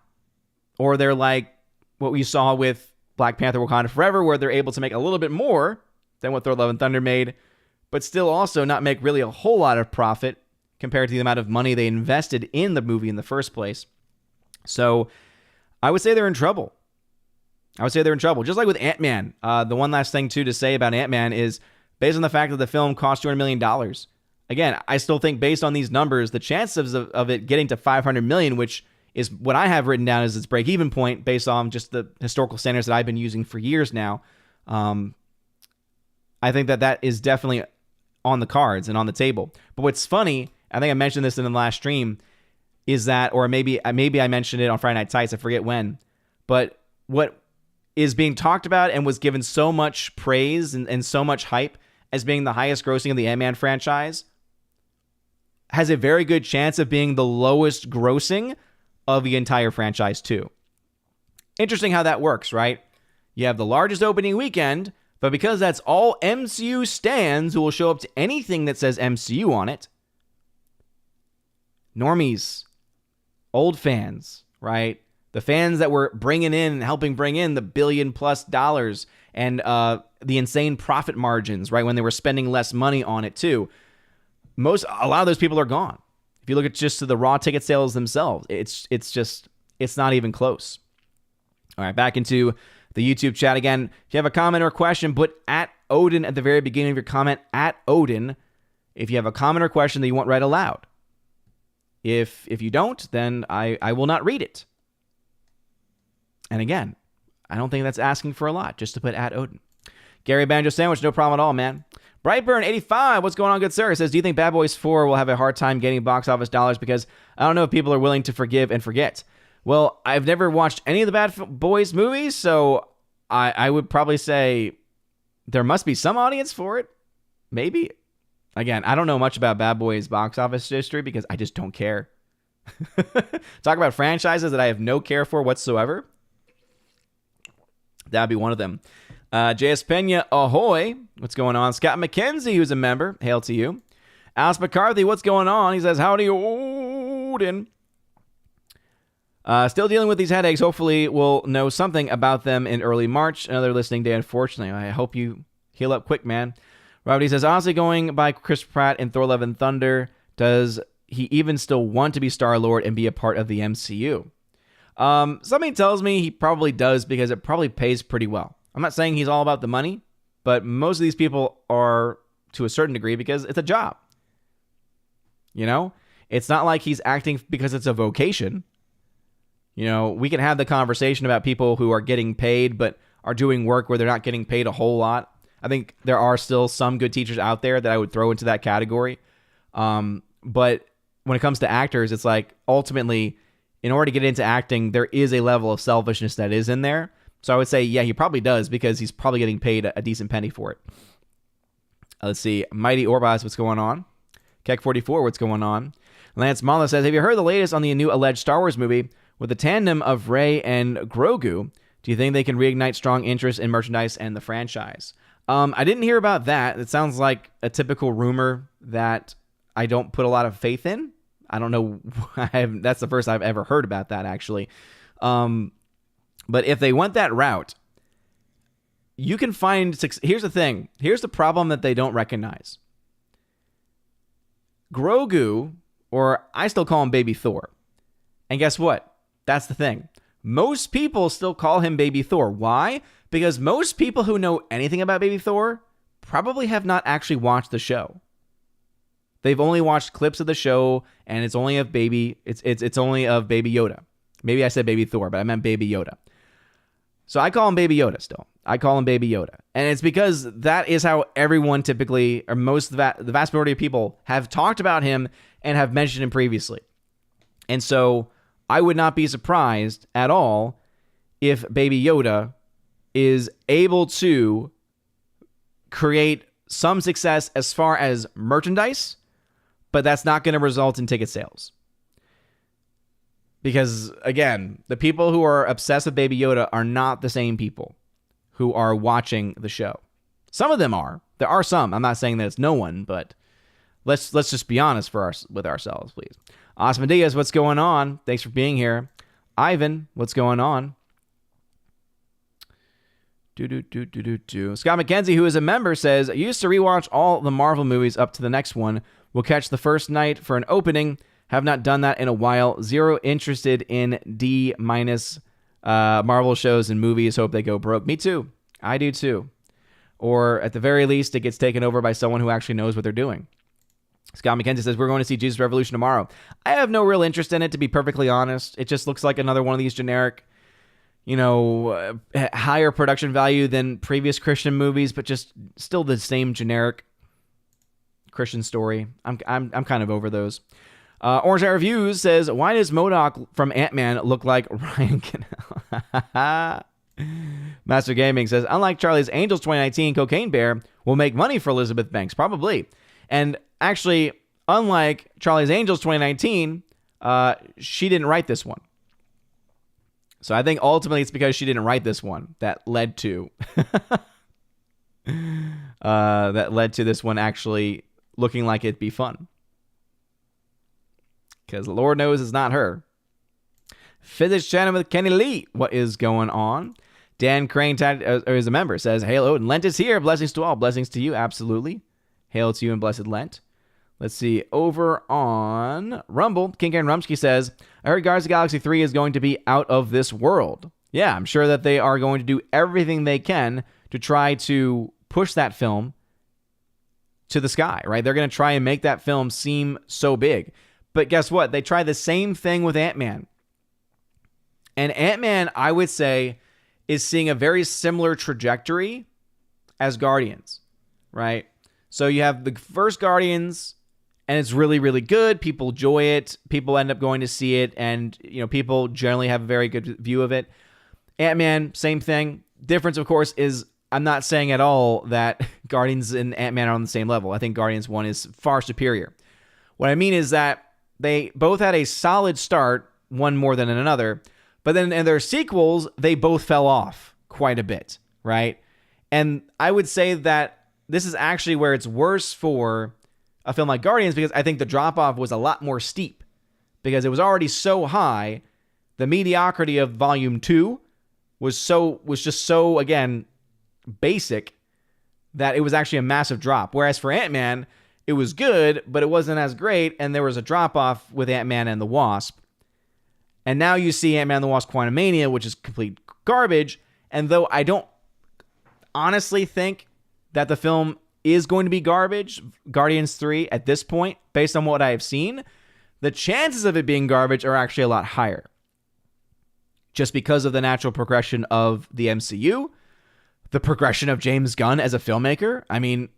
Or they're like what we saw with Black Panther Wakanda Forever, where they're able to make a little bit more than what Thor, Love and Thunder made, but still also not make really a whole lot of profit compared to the amount of money they invested in the movie in the first place. So I would say they're in trouble. Just like with Ant-Man. The one last thing, too, to say about Ant-Man is, based on the fact that the film cost $200 million, again, I still think based on these numbers, the chances of it getting to $500 million, which is what I have written down as its break-even point based on just the historical standards that I've been using for years now, I think that is definitely on the cards and on the table. But what's funny, I think I mentioned this in the last stream, is that, or maybe I mentioned it on Friday Night Tights, I forget when, but what is being talked about and was given so much praise and so much hype as being the highest grossing of the Ant-Man franchise has a very good chance of being the lowest grossing of the entire franchise too. Interesting how that works, right? You have the largest opening weekend, but because that's all MCU stans who will show up to anything that says MCU on it, normies, old fans, right? The fans that were bringing in and helping bring in the $1 billion+ and the insane profit margins, right? When they were spending less money on it too. A lot of those people are gone. If you look at just the raw ticket sales themselves, it's not even close. All right, back into the YouTube chat again. If you have a comment or a question, put @Odin at the very beginning of your comment, @Odin, if you have a comment or question that you want read aloud. If you don't, then I will not read it. And again, I don't think that's asking for a lot, just to put @Odin. Gary Banjo Sandwich, no problem at all, man. Brightburn85, what's going on, good sir? He says, do you think Bad Boys 4 will have a hard time getting box office dollars? Because I don't know if people are willing to forgive and forget. Well, I've never watched any of the Bad Boys movies, so I would probably say there must be some audience for it. Maybe. Again, I don't know much about Bad Boys box office history because I just don't care. Talk about franchises that I have no care for whatsoever. That'd be one of them. JS Pena, ahoy. What's going on? Scott McKenzie, who's a member. Hail to you. Alice McCarthy, what's going on? He says, howdy, Odin. Still dealing with these headaches. Hopefully we'll know something about them in early March. Another listening day, unfortunately. I hope you heal up quick, man. Robert, he says, honestly, going by Chris Pratt in Thor Love and Thunder, does he even still want to be Star-Lord and be a part of the MCU? Something tells me he probably does because it probably pays pretty well. I'm not saying he's all about the money, but most of these people are to a certain degree because it's a job. You know, it's not like he's acting because it's a vocation. You know, we can have the conversation about people who are getting paid but are doing work where they're not getting paid a whole lot. I think there are still some good teachers out there that I would throw into that category. But when it comes to actors, it's like ultimately, in order to get into acting, there is a level of selfishness that is in there. So I would say, yeah, he probably does because he's probably getting paid a decent penny for it. Let's see. Mighty Orbas, what's going on? Keck44, what's going on? Lance Mala says, have you heard the latest on the new alleged Star Wars movie with the tandem of Rey and Grogu? Do you think they can reignite strong interest in merchandise and the franchise? I didn't hear about that. It sounds like a typical rumor that I don't put a lot of faith in. I don't know. That's the first I've ever heard about that, actually. But if they went that route, you can find... Here's the thing. Here's the problem that they don't recognize. Grogu, or I still call him Baby Thor. And guess what? That's the thing. Most people still call him Baby Thor. Why? Because most people who know anything about Baby Thor probably have not actually watched the show. They've only watched clips of the show, and it's only of it's only of Baby Yoda. Maybe I said Baby Thor, but I meant Baby Yoda. So I call him Baby Yoda still. I call him Baby Yoda. And it's because that is how everyone typically, or most of the vast majority of people have talked about him and have mentioned him previously. And so I would not be surprised at all if Baby Yoda is able to create some success as far as merchandise, but that's not going to result in ticket sales. Because, again, the people who are obsessed with Baby Yoda are not the same people who are watching the show. Some of them are. There are some. I'm not saying that it's no one, but let's just be honest with ourselves, please. Osman Diaz, what's going on? Thanks for being here. Ivan, what's going on? Scott McKenzie, who is a member, says, I used to rewatch all the Marvel movies up to the next one. Will catch the first night for an opening. Have not done that in a while. Zero interested in D- Marvel shows and movies. Hope they go broke. Me too. I do too. Or at the very least, it gets taken over by someone who actually knows what they're doing. Scott McKenzie says, we're going to see Jesus Revolution tomorrow. I have no real interest in it, to be perfectly honest. It just looks like another one of these generic, higher production value than previous Christian movies, but just still the same generic Christian story. I'm kind of over those. Orange Eye Reviews says, why does MODOK from Ant-Man look like Ryan Canal? Master Gaming says, unlike Charlie's Angels 2019, Cocaine Bear will make money for Elizabeth Banks. Probably. And actually, unlike Charlie's Angels 2019, she didn't write this one. So I think ultimately it's because she didn't write this one that led to this one actually looking like it'd be fun. Because Lord knows it's not her. Physics chatting with Kenny Lee. What is going on? Dan Crane is a member. Says, hail Odin. Lent is here. Blessings to all. Blessings to you. Absolutely. Hail to you and blessed Lent. Let's see. Over on Rumble, King Karen Rumsky says, I heard Guardians of the Galaxy 3 is going to be out of this world. Yeah, I'm sure that they are going to do everything they can to try to push that film to the sky, right? They're going to try and make that film seem so big. But guess what? They tried the same thing with Ant-Man. And Ant-Man, I would say, is seeing a very similar trajectory as Guardians, right? So you have the first Guardians, and it's really, really good. People enjoy it. People end up going to see it, and people generally have a very good view of it. Ant-Man, same thing. Difference, of course, is I'm not saying at all that Guardians and Ant-Man are on the same level. I think Guardians 1 is far superior. What I mean is that they both had a solid start, one more than another, but then in their sequels, they both fell off quite a bit, right? And I would say that this is actually where it's worse for a film like Guardians, because I think the drop-off was a lot more steep, because it was already so high. The mediocrity of Volume 2 was just so, again, basic that it was actually a massive drop. Whereas for Ant-Man, it was good, but it wasn't as great, and there was a drop-off with Ant-Man and the Wasp. And now you see Ant-Man and the Wasp Quantumania, which is complete garbage. And though I don't honestly think that the film is going to be garbage, Guardians 3, at this point, based on what I have seen, the chances of it being garbage are actually a lot higher. Just because of the natural progression of the MCU. the progression of James Gunn as a filmmaker. I mean,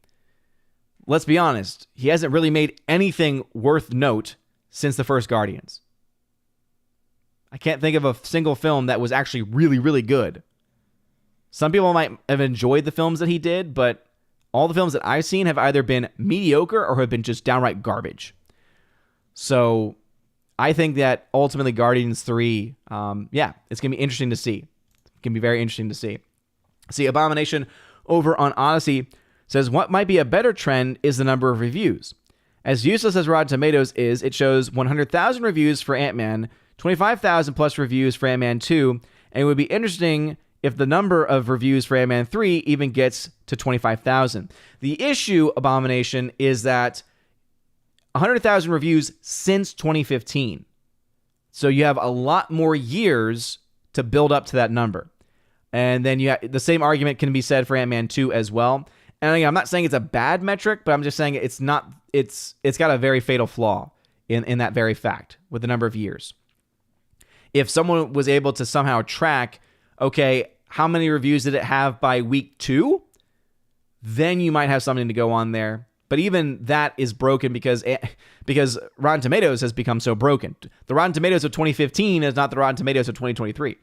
let's be honest. He hasn't really made anything worth note since the first Guardians. I can't think of a single film that was actually really, really good. Some people might have enjoyed the films that he did, but all the films that I've seen have either been mediocre or have been just downright garbage. So I think that ultimately Guardians 3, it's going to be interesting to see. It's going to be very interesting to see. See, Abomination over on Odyssey says, what might be a better trend is the number of reviews. As useless as Rotten Tomatoes is, it shows 100,000 reviews for Ant-Man, 25,000 plus reviews for Ant-Man 2, and it would be interesting if the number of reviews for Ant-Man 3 even gets to 25,000. The issue, Abomination, is that 100,000 reviews since 2015. So you have a lot more years to build up to that number. And then the same argument can be said for Ant-Man 2 as well. And again, I'm not saying it's a bad metric, but I'm just saying it's got a very fatal flaw in that very fact with the number of years. If someone was able to somehow track, okay, how many reviews did it have by week 2? Then you might have something to go on there. But even that is broken because Rotten Tomatoes has become so broken. The Rotten Tomatoes of 2015 is not the Rotten Tomatoes of 2023.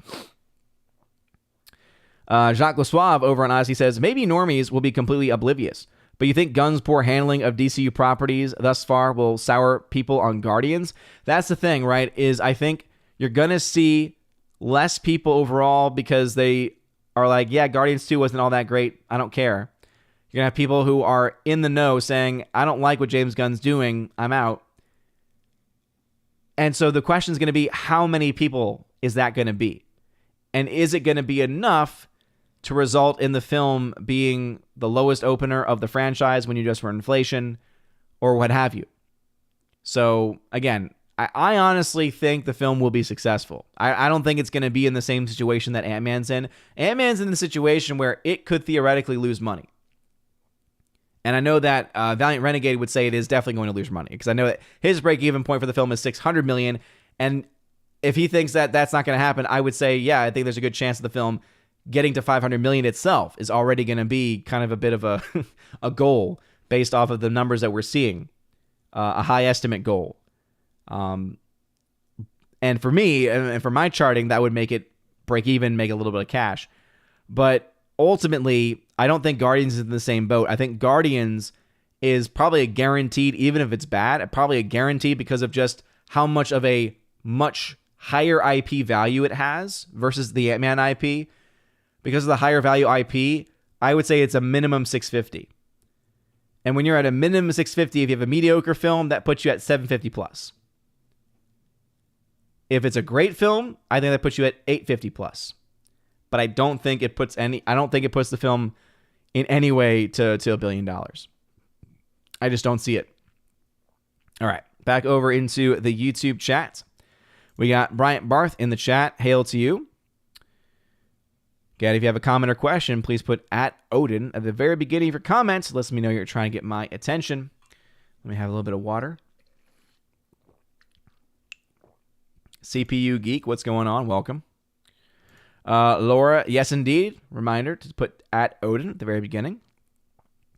Jacques Lesuave over on Odyssey says, maybe normies will be completely oblivious, but you think Gunn's poor handling of DCU properties thus far will sour people on Guardians? That's the thing, right? Is I think you're going to see less people overall because they are like, yeah, Guardians 2 wasn't all that great. I don't care. You're going to have people who are in the know saying, I don't like what James Gunn's doing. I'm out. And so the question is going to be, how many people is that going to be? And is it going to be enough to result in the film being the lowest opener of the franchise when you adjust for inflation or what have you? So again, I honestly think the film will be successful. I don't think it's going to be in the same situation that Ant-Man's in. Ant-Man's in the situation where it could theoretically lose money. And I know that Valiant Renegade would say it is definitely going to lose money because I know that his break-even point for the film is $600 million. And if he thinks that that's not going to happen, I would say, yeah, I think there's a good chance of the film getting to $500 million itself is already going to be kind of a bit of a a goal based off of the numbers that we're seeing, a high estimate goal. And for me, and for my charting, that would make it break even, make a little bit of cash. But ultimately, I don't think Guardians is in the same boat. I think Guardians is probably a guaranteed, even if it's bad, probably a guaranteed because of just how much of a much higher IP value it has versus the Ant-Man IP. Because of the higher value IP, I would say it's a minimum 650. And when you're at a minimum 650, if you have a mediocre film, that puts you at 750 plus. If it's a great film, I think that puts you at 850 plus. But I don't think it puts the film in any way to $1 billion. I just don't see it. All right, back over into the YouTube chat. We got Bryant Barth in the chat. Hail to you. Again, if you have a comment or question, please put @Odin at the very beginning of your comments. Lets me know you're trying to get my attention. Let me have a little bit of water. CPU Geek, what's going on? Welcome. Laura, yes indeed. Reminder to put @Odin at the very beginning.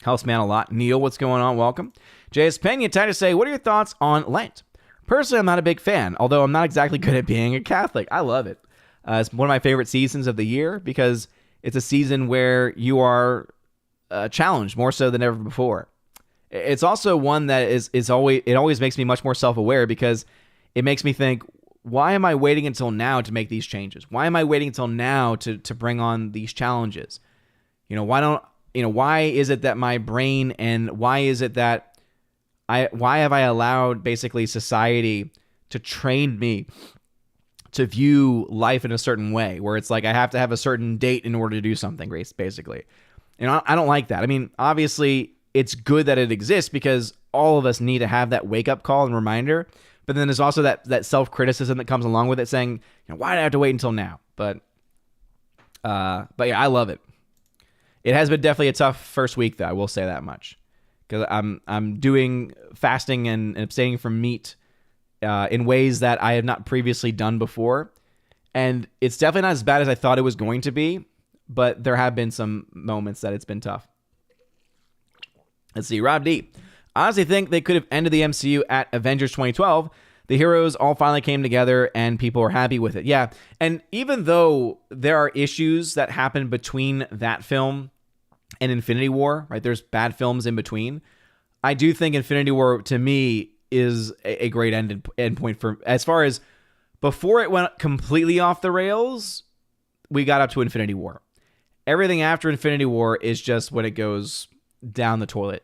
Houseman a lot. Neil, what's going on? Welcome. JS Pena, time to say, what are your thoughts on Lent? Personally, I'm not a big fan, although I'm not exactly good at being a Catholic. I love it. It's one of my favorite seasons of the year because it's a season where you are challenged more so than ever before. It's also one that always makes me much more self-aware because it makes me think, why am I waiting until now to make these changes? Why am I waiting until now to bring on these challenges? Why is it that my brain and why is it that why have I allowed basically society to train me to view life in a certain way where it's like I have to have a certain date in order to do something, basically. And I don't like that. I mean, obviously, it's good that it exists because all of us need to have that wake-up call and reminder. But then there's also that self-criticism that comes along with it saying, why did I have to wait until now? But yeah, I love it. It has been definitely a tough first week, though. I will say that much. Because I'm doing fasting and abstaining from meat in ways that I have not previously done before. And it's definitely not as bad as I thought it was going to be. but there have been some moments that it's been tough. Let's see, Rob D. I honestly think they could have ended the MCU at Avengers 2012. The heroes all finally came together and people are happy with it. Yeah, and even though there are issues that happen between that film and Infinity War, right? There's bad films in between. I do think Infinity War, to me, is a great end point for, as far as before it went completely off the rails, we got up to Infinity War. Everything after Infinity War is just when it goes down the toilet.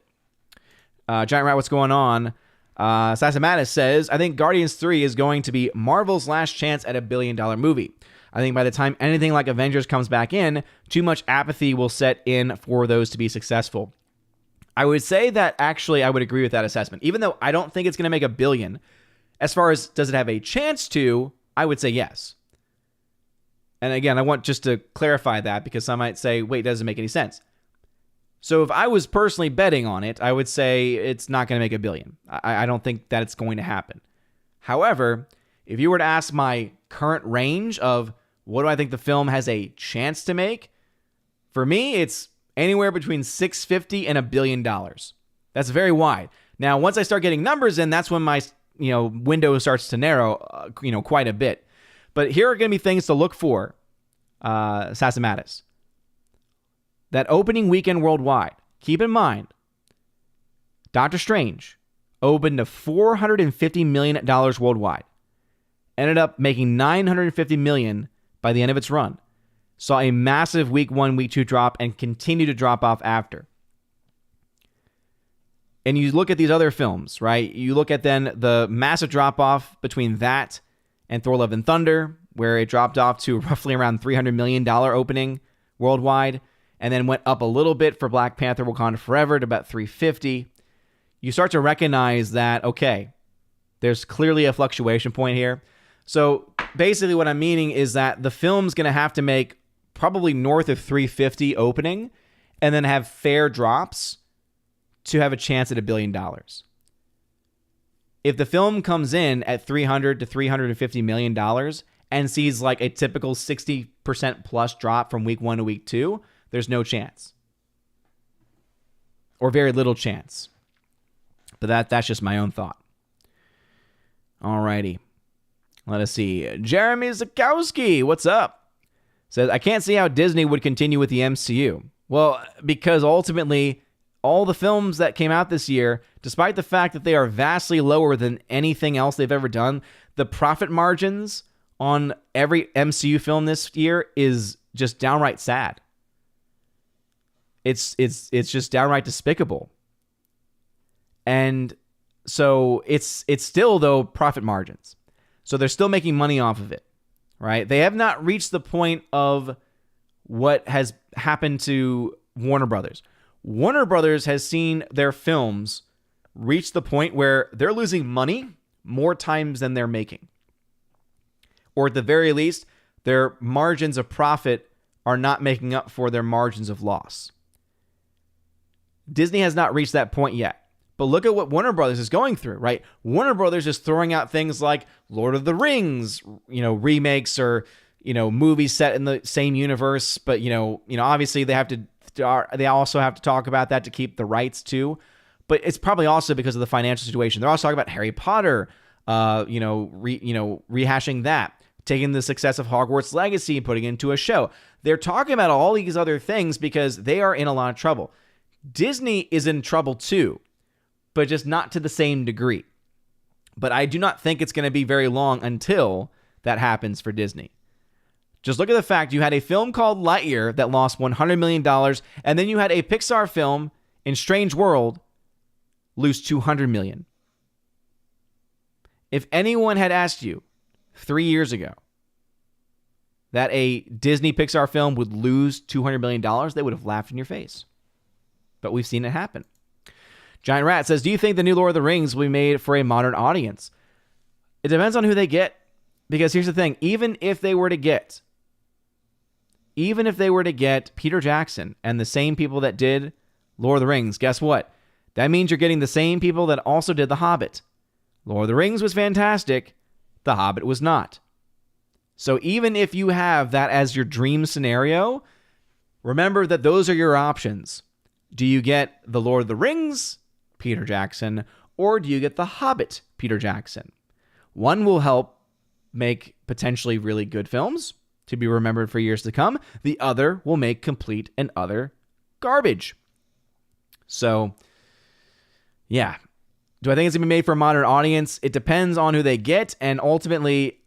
Giant Rat, what's going on? Sassamatis says, I think Guardians 3 is going to be Marvel's last chance at $1 billion movie. I think by the time anything like Avengers comes back in, too much apathy will set in for those to be successful. I would say that actually I would agree with that assessment. Even though I don't think it's going to make $1 billion, as far as does it have a chance to, I would say yes. And again, I want just to clarify that because some might say, wait, doesn't make any sense. So if I was personally betting on it, I would say it's not going to make $1 billion. I don't think that it's going to happen. However, if you were to ask my current range of what do I think the film has a chance to make, for me, it's anywhere between $650 and $1 billion. That's very wide. Now, once I start getting numbers in, that's when my window starts to narrow, quite a bit. But here are going to be things to look for, Sassamatis. That opening weekend worldwide, keep in mind, Doctor Strange opened to $450 million worldwide. Ended up making $950 million by the end of its run. Saw a massive week 1, week 2 drop and continued to drop off after. And you look at these other films, right? You look at then the massive drop off between that and Thor Love and Thunder, where it dropped off to roughly around $300 million opening worldwide, and then went up a little bit for Black Panther Wakanda Forever to about $350. You start to recognize that, okay, there's clearly a fluctuation point here. So basically what I'm meaning is that the film's going to have to make probably north of $350 opening and then have fair drops to have a chance at $1 billion. If the film comes in at $300 to $350 million and sees like a typical 60% plus drop from week 1 to week 2, there's no chance. Or very little chance. But that's just my own thought. Alrighty. Let us see. Jeremy Zakowski, what's up? Says, I can't see how Disney would continue with the MCU. Well, because ultimately, all the films that came out this year, despite the fact that they are vastly lower than anything else they've ever done, the profit margins on every MCU film this year is just downright sad. It's just downright despicable. And so it's still, though, profit margins. So they're still making money off of it, right? They have not reached the point of what has happened to Warner Brothers. Warner Brothers has seen their films reach the point where they're losing money more times than they're making. Or at the very least, their margins of profit are not making up for their margins of loss. Disney has not reached that point yet. But look at what Warner Brothers is going through, right? Warner Brothers is throwing out things like Lord of the Rings, remakes or, movies set in the same universe. But, obviously they also have to talk about that to keep the rights too. But it's probably also because of the financial situation. They're also talking about Harry Potter, rehashing that, taking the success of Hogwarts Legacy and putting it into a show. They're talking about all these other things because they are in a lot of trouble. Disney is in trouble too, but just not to the same degree. But I do not think it's going to be very long until that happens for Disney. Just look at the fact you had a film called Lightyear that lost $100 million, and then you had a Pixar film in Strange World lose $200 million. If anyone had asked you 3 years ago that a Disney Pixar film would lose $200 million, they would have laughed in your face. But we've seen it happen. Giant Rat says, do you think the new Lord of the Rings will be made for a modern audience? It depends on who they get. Because here's the thing. Even if they were to get Peter Jackson and the same people that did Lord of the Rings, guess what? That means you're getting the same people that also did The Hobbit. Lord of the Rings was fantastic. The Hobbit was not. So even if you have that as your dream scenario, remember that those are your options. Do you get The Lord of the Rings, Peter Jackson, or do you get The Hobbit, Peter Jackson? One will help make potentially really good films to be remembered for years to come. The other will make complete and utter garbage. So, yeah. Do I think it's going to be made for a modern audience? It depends on who they get, and ultimately,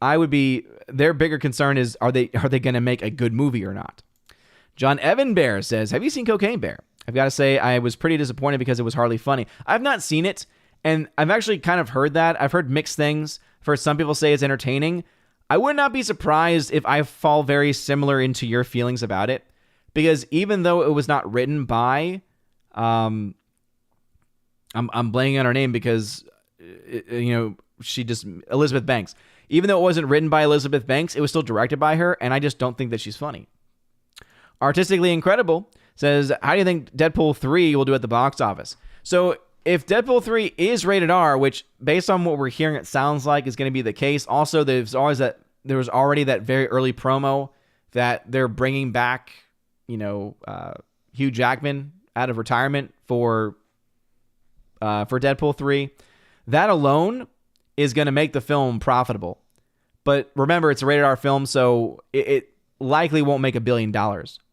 their bigger concern is, are they going to make a good movie or not? John Evan Bear says, have you seen Cocaine Bear? I've got to say, I was pretty disappointed because it was hardly funny. I've not seen it, and I've actually kind of heard that. I've heard mixed things. I've heard some people say it's entertaining. I would not be surprised if I fall very similar into your feelings about it, because even though it was not written by, I'm blanking on her name because, Elizabeth Banks. Even though it wasn't written by Elizabeth Banks, it was still directed by her, and I just don't think that she's funny. Artistically Incredible says, how do you think Deadpool 3 will do at the box office? So if Deadpool 3 is rated R, which based on what we're hearing it sounds like is going to be the case, also there was already that very early promo that they're bringing back, Hugh Jackman out of retirement for Deadpool 3. That alone is going to make the film profitable. But remember, it's a rated R film, so it likely won't make $1 billion.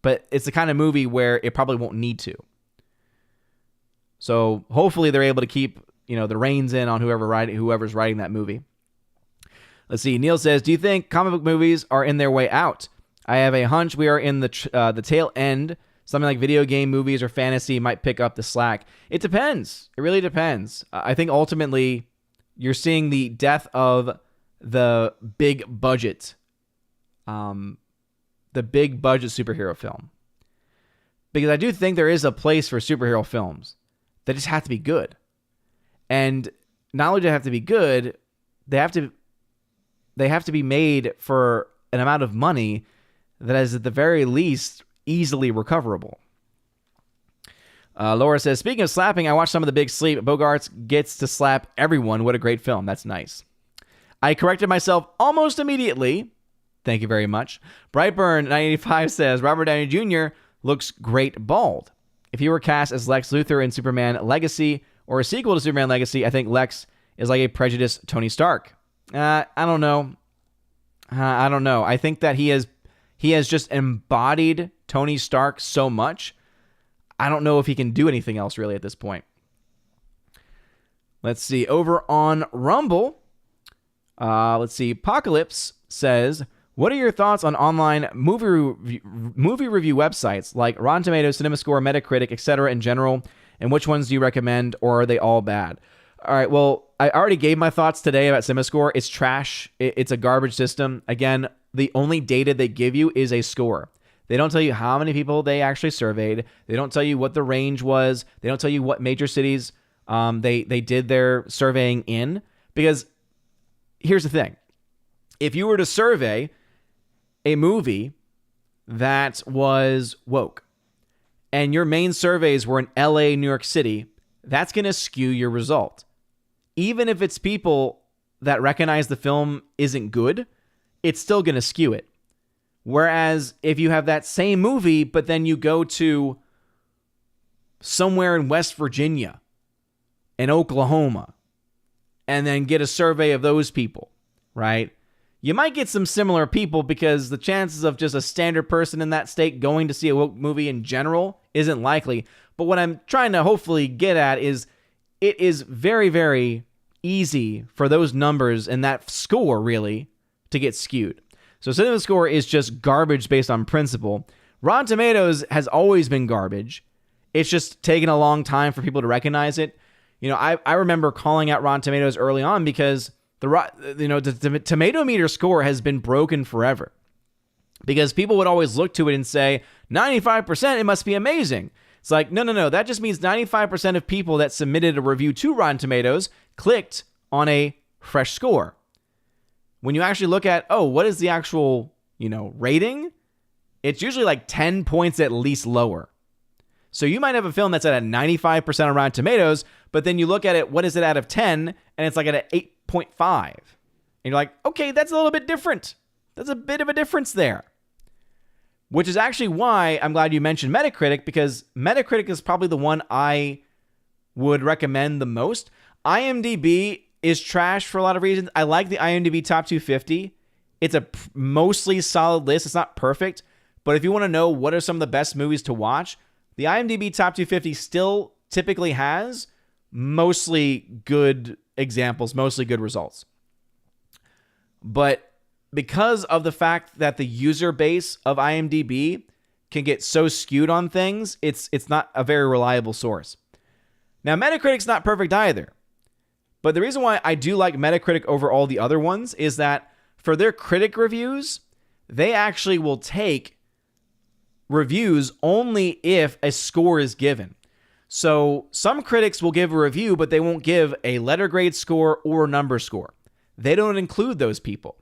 But it's the kind of movie where it probably won't need to. So hopefully they're able to keep, the reins in on whoever's writing that movie. Let's see. Neil says, do you think comic book movies are in their way out? I have a hunch we are in the tail end. Something like video game movies or fantasy might pick up the slack. It depends. It really depends. I think ultimately you're seeing the death of the big budget superhero film. Because I do think there is a place for superhero films. They just have to be good. And not only do they have to be good, they have to be made for an amount of money that is at the very least easily recoverable. Laura says, speaking of slapping, I watched some of The Big Sleep. Bogarts gets to slap everyone. What a great film. That's nice. I corrected myself almost immediately. Thank you very much. Brightburn985 says, Robert Downey Jr. looks great bald. If he were cast as Lex Luthor in Superman Legacy or a sequel to Superman Legacy, I think Lex is like a prejudiced Tony Stark. I don't know. I think that he has just embodied Tony Stark so much. I don't know if he can do anything else really at this point. Let's see. Over on Rumble, Apocalypse says, what are your thoughts on online movie review websites like Rotten Tomatoes, CinemaScore, Metacritic, etc. in general? And which ones do you recommend, or are they all bad? All right, well, I already gave my thoughts today about CinemaScore. It's trash. It's a garbage system. Again, the only data they give you is a score. They don't tell you how many people they actually surveyed. They don't tell you what the range was. They don't tell you what major cities they did their surveying in. Because here's the thing. If you were to survey a movie that was woke and your main surveys were in LA, New York City, that's going to skew your result. Even if it's people that recognize the film isn't good, it's still going to skew it. Whereas if you have that same movie, but then you go to somewhere in West Virginia and Oklahoma and then get a survey of those people, right? You might get some similar people because the chances of just a standard person in that state going to see a woke movie in general isn't likely. But what I'm trying to hopefully get at is it is very, very easy for those numbers and that score really to get skewed. So CinemaScore is just garbage based on principle. Rotten Tomatoes has always been garbage. It's just taken a long time for people to recognize it. I remember calling out Rotten Tomatoes early on because the tomato meter score has been broken forever. Because people would always look to it and say, 95%, it must be amazing. It's like, no. That just means 95% of people that submitted a review to Rotten Tomatoes clicked on a fresh score. When you actually look at, what is the actual, rating? It's usually like 10 points at least lower. So you might have a film that's at a 95% on Rotten Tomatoes, but then you look at it, what is it out of 10? And it's like at an 8.5. And you're like, okay, that's a little bit different. That's a bit of a difference there. which is actually why I'm glad you mentioned Metacritic, because Metacritic is probably the one I would recommend the most. IMDb is trash for a lot of reasons. I like the IMDb Top 250. It's a mostly solid list. It's not perfect, but if you want to know what are some of the best movies to watch, the IMDb Top 250 still typically has mostly good examples, mostly good results. But because of the fact that the user base of IMDb can get so skewed on things, it's not a very reliable source. Now, Metacritic's not perfect either. But the reason why I do like Metacritic over all the other ones is that for their critic reviews, they actually will take reviews only if a score is given. So some critics will give a review, but they won't give a letter grade score or a number score. They don't include those people.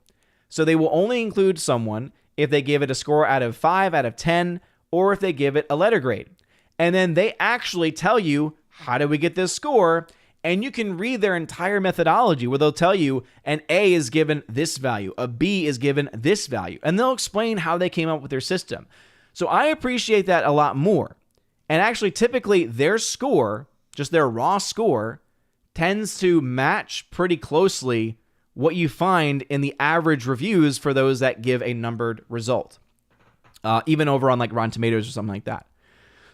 So they will only include someone if they give it a score out of 5 out of 10, or if they give it a letter grade. And then they actually tell you, how do we get this score? And you can read their entire methodology where they'll tell you an A is given this value, a B is given this value, and they'll explain how they came up with their system. So I appreciate that a lot more. And actually, typically, their score, just their raw score, tends to match pretty closely what you find in the average reviews for those that give a numbered result, even over on like Rotten Tomatoes or something like that.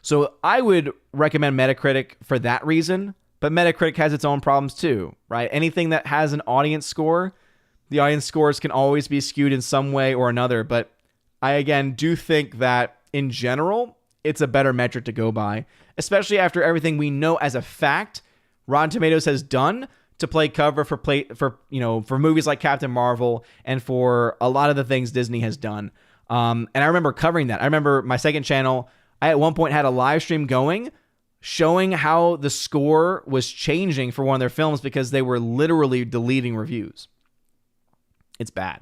So I would recommend Metacritic for that reason, but Metacritic has its own problems too, right? Anything that has an audience score, the audience scores can always be skewed in some way or another, but I, again, do think that in general, it's a better metric to go by, especially after everything we know as a fact Rotten Tomatoes has done to play cover for movies like Captain Marvel and for a lot of the things Disney has done. And I remember covering that. I remember my second channel, I at one point had a live stream going showing how the score was changing for one of their films because they were literally deleting reviews. It's bad.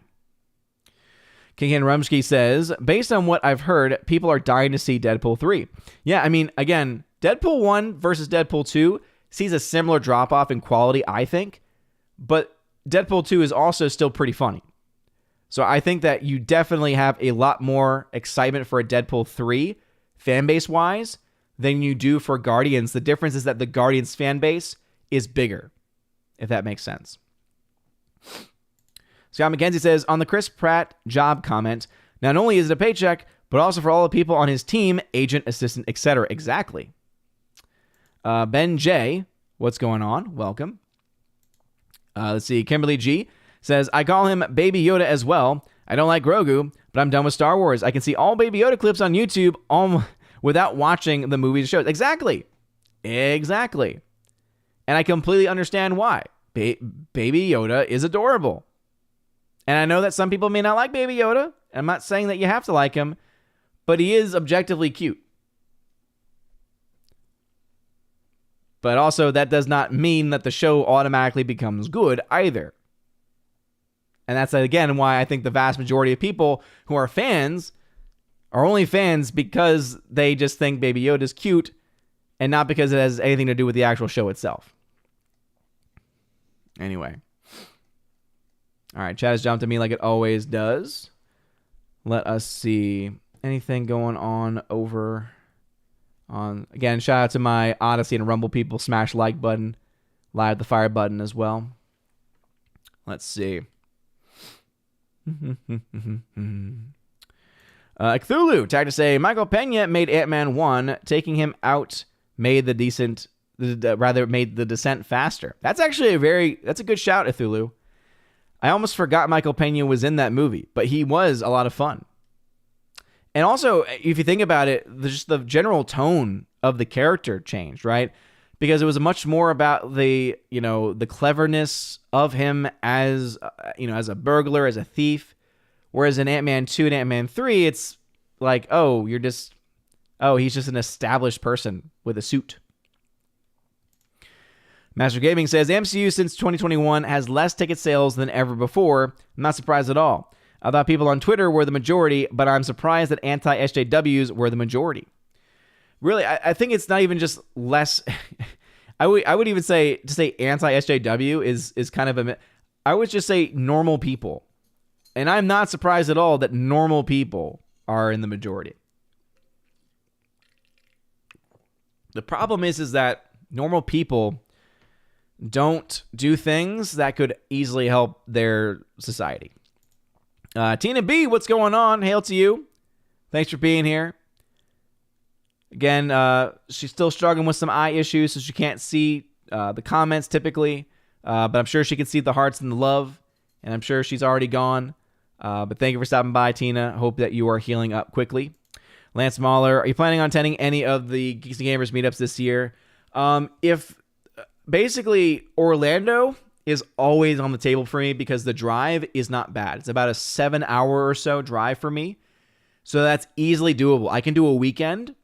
King Rumsky says, based on what I've heard, people are dying to see Deadpool 3. Yeah, I mean, again, Deadpool 1 versus Deadpool 2 sees a similar drop-off in quality, I think, but Deadpool 2 is also still pretty funny. So I think that you definitely have a lot more excitement for a Deadpool 3 fan base-wise than you do for Guardians. The difference is that the Guardians fan base is bigger, if that makes sense. Scott McKenzie says, on the Chris Pratt job comment, not only is it a paycheck, but also for all the people on his team, agent, assistant, etc. Exactly. Ben J, what's going on? Welcome. Let's see. Kimberly G says, I call him Baby Yoda as well. I don't like Grogu, but I'm done with Star Wars. I can see all Baby Yoda clips on YouTube without watching the movies and shows. Exactly. And I completely understand why. Baby Yoda is adorable. And I know that some people may not like Baby Yoda. I'm not saying that you have to like him, but he is objectively cute. But also, that does not mean that the show automatically becomes good either. And that's, again, why I think the vast majority of people who are fans are only fans because they just think Baby Yoda is cute and not because it has anything to do with the actual show itself. Anyway. All right, chat has jumped at me like it always does. Let us see. Anything going on over on... Again, shout out to my Odyssey and Rumble people. Smash like button. Live the fire button as well. Let's see. Cthulhu tagged to say, Michael Pena made Ant-Man 1. Taking him out made the descent faster. That's actually that's a good shout, Cthulhu. I almost forgot Michael Pena was in that movie, but he was a lot of fun. And also, if you think about it, just the general tone of the character changed, right? Because it was much more about the cleverness of him as a burglar, as a thief. Whereas in Ant-Man 2 and Ant-Man 3, it's like, he's just an established person with a suit. Master Gaming says, MCU since 2021 has less ticket sales than ever before. I'm not surprised at all. I thought people on Twitter were the majority, but I'm surprised that anti-SJWs were the majority. Really, I think it's not even just less. I would even say, to say anti-SJW is kind of I would just say normal people. And I'm not surprised at all that normal people are in the majority. The problem is that normal people don't do things that could easily help their society. Tina B, what's going on? Hail to you. Thanks for being here. Again, she's still struggling with some eye issues, so she can't see the comments typically. But I'm sure she can see the hearts and the love, and I'm sure she's already gone. But thank you for stopping by, Tina. Hope that you are healing up quickly. Lance Mahler, are you planning on attending any of the Geeks and Gamers meetups this year? If basically Orlando is always on the table for me because the drive is not bad. It's about a 7-hour or so drive for me. So that's easily doable. I can do a weekend,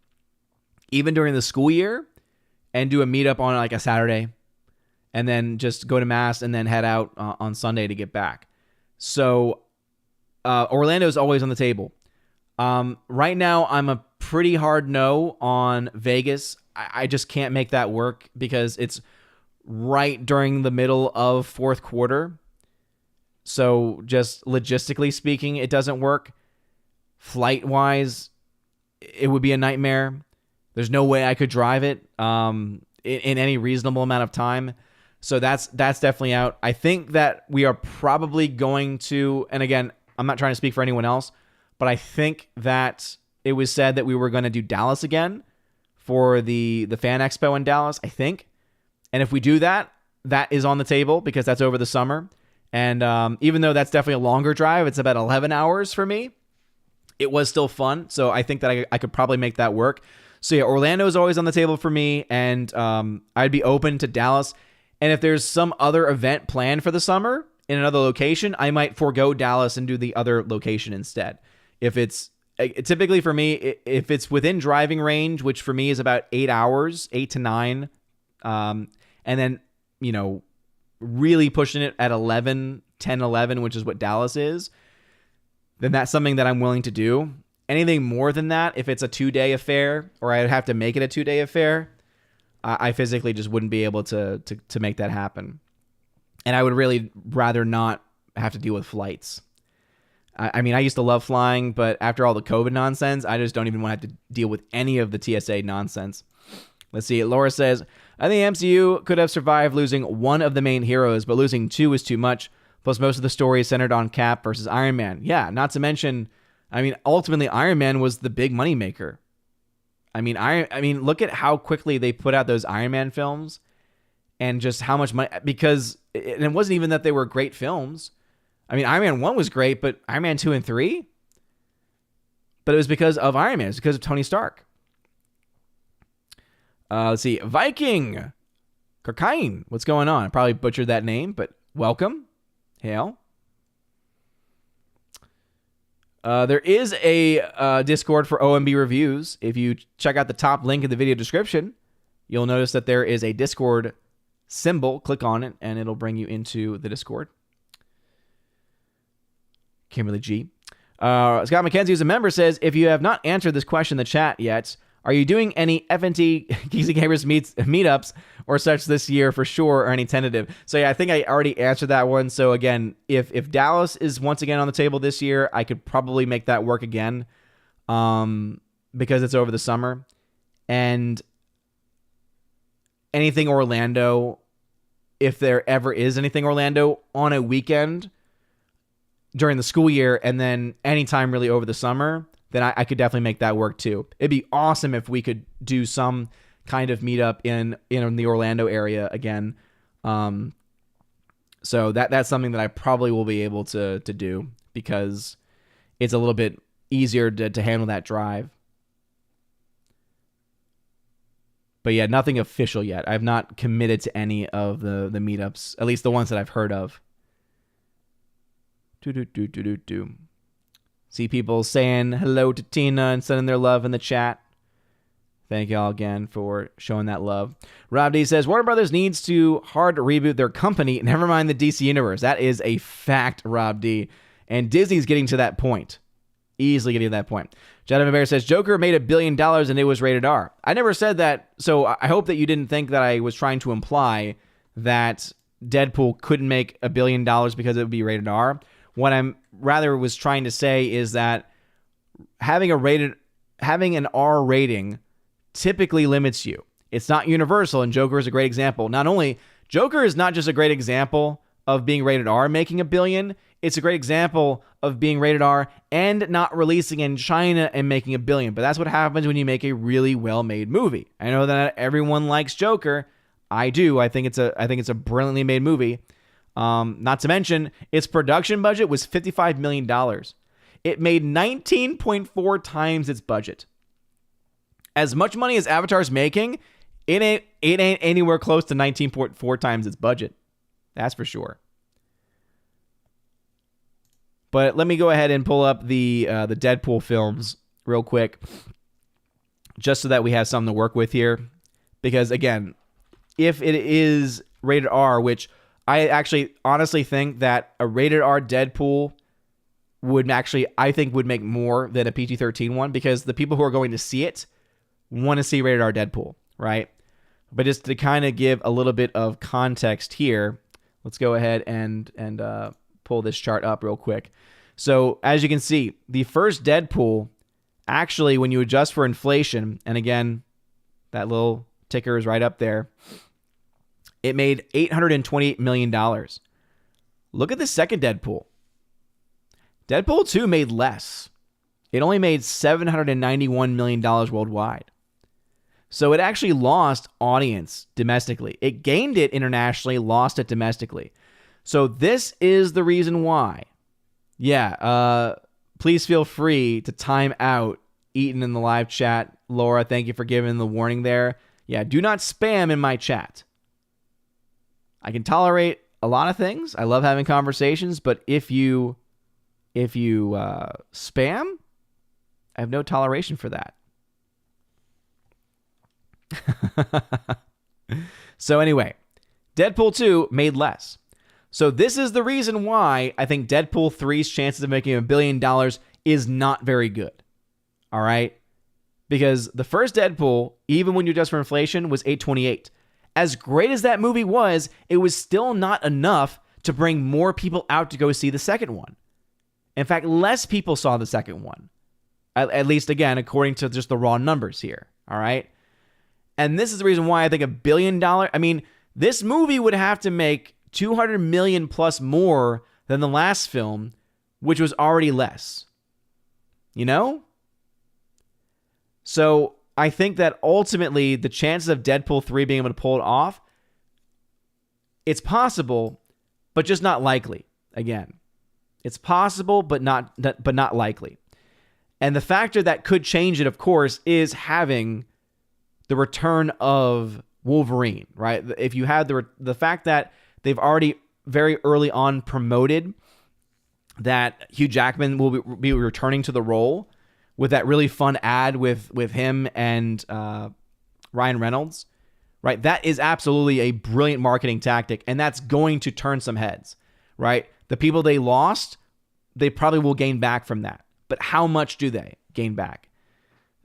even during the school year, and do a meetup on like a Saturday, and then just go to Mass and then head out on Sunday to get back. So Orlando is always on the table. Right now, I'm a pretty hard no on Vegas. I just can't make that work because it's right during the middle of fourth quarter. So just logistically speaking, it doesn't work. Flight-wise, it would be a nightmare. There's no way I could drive it in any reasonable amount of time. So that's definitely out. I think that we are probably going to, and again, I'm not trying to speak for anyone else, but I think that it was said that we were going to do Dallas again for the Fan Expo in Dallas, I think. And if we do that, that is on the table because that's over the summer. And even though that's definitely a longer drive, it's about 11 hours for me, it was still fun. So I think that I could probably make that work. So yeah, Orlando is always on the table for me, and I'd be open to Dallas. And if there's some other event planned for the summer in another location, I might forego Dallas and do the other location instead. If it's typically for me, if it's within driving range, which for me is about 8 hours, 8 to 9, and then, really pushing it at 10, 11, which is what Dallas is, then that's something that I'm willing to do. Anything more than that, if it's a 2-day affair, or I'd have to make it a 2-day affair, I physically just wouldn't be able to make that happen. And I would really rather not have to deal with flights. I mean, I used to love flying, but after all the COVID nonsense, I just don't even want to have to deal with any of the TSA nonsense. Let's see. Laura says, I think MCU could have survived losing one of the main heroes, but losing two is too much. Plus, most of the story is centered on Cap versus Iron Man. Yeah, not to mention, ultimately, Iron Man was the big moneymaker. I mean, look at how quickly they put out those Iron Man films and just how much money, because it wasn't even that they were great films. Iron Man 1 was great, but Iron Man 2 and 3? But it was because of Iron Man. It's because of Tony Stark. Let's see. Viking. Karkain. What's going on? I probably butchered that name, but welcome. Hail. There is a Discord for OMB Reviews. If you check out the top link in the video description, you'll notice that there is a Discord symbol. Click on it, and it'll bring you into the Discord. Kimberly G. Scott McKenzie, who's a member, says, if you have not answered this question in the chat yet, are you doing any FNT Geeks and Gamers meetups or such this year for sure, or any tentative? So yeah, I think I already answered that one. So again, if Dallas is once again on the table this year, I could probably make that work again because it's over the summer. And anything Orlando, if there ever is anything Orlando on a weekend during the school year and then anytime really over the summer, then I could definitely make that work too. It'd be awesome if we could do some kind of meetup in the Orlando area again. So that's something that I probably will be able to do because it's a little bit easier to handle that drive. But yeah, nothing official yet. I've not committed to any of the meetups, at least the ones that I've heard of. See people saying hello to Tina and sending their love in the chat. Thank y'all again for showing that love. Rob D says, Warner Brothers needs to hard reboot their company. Never mind the DC Universe. That is a fact, Rob D. And Disney's getting to that point. Easily getting to that point. Jonathan Bear says, Joker made $1 billion and it was rated R. I never said that, so I hope that you didn't think that I was trying to imply that Deadpool couldn't make $1 billion because it would be rated R. What I'm rather was trying to say is that having an R rating typically limits you. It's not universal, and Joker is a great example. Not only, Joker is not just a great example of being rated R making $1 billion, it's a great example of being rated R and not releasing in China and making $1 billion. But that's what happens when you make a really well-made movie. I know that everyone likes Joker. I do. I think it's a brilliantly made movie. Not to mention, its production budget was $55 million. It made 19.4 times its budget. As much money as Avatar's making, it ain't anywhere close to 19.4 times its budget. That's for sure. But let me go ahead and pull up the Deadpool films real quick, just so that we have something to work with here. Because again, if it is rated R, which I actually honestly think that a rated R Deadpool would actually, I think, would make more than a PG-13 one, because the people who are going to see it want to see rated R Deadpool, right? But just to kind of give a little bit of context here, let's go ahead and pull this chart up real quick. So as you can see, the first Deadpool, actually, when you adjust for inflation, and again, that little ticker is right up there, it made $828 million. Look at the second Deadpool. Deadpool 2 made less. It only made $791 million worldwide. So it actually lost audience domestically. It gained it internationally, lost it domestically. So this is the reason why. Yeah, please feel free to time out Eaton in the live chat. Laura, thank you for giving the warning there. Yeah, do not spam in my chat. I can tolerate a lot of things. I love having conversations, but if you spam, I have no toleration for that. So anyway, Deadpool 2 made less. So this is the reason why I think Deadpool 3's chances of making $1 billion is not very good. All right? Because the first Deadpool, even when you adjust for inflation, was $828. As great as that movie was, it was still not enough to bring more people out to go see the second one. In fact, less people saw the second one. At least, again, according to just the raw numbers here. All right? And this is the reason why I think $1 billion... I mean, this movie would have to make $200 million plus more than the last film, which was already less. You know? So I think that ultimately the chances of Deadpool 3 being able to pull it off, it's possible, but just not likely. Again, it's possible, but not likely. And the factor that could change it, of course, is having the return of Wolverine, right? If you have the fact that they've already very early on promoted that Hugh Jackman will be returning to the role with that really fun ad with him and Ryan Reynolds, right? That is absolutely a brilliant marketing tactic, and that's going to turn some heads, right? The people they lost, they probably will gain back from that. But how much do they gain back?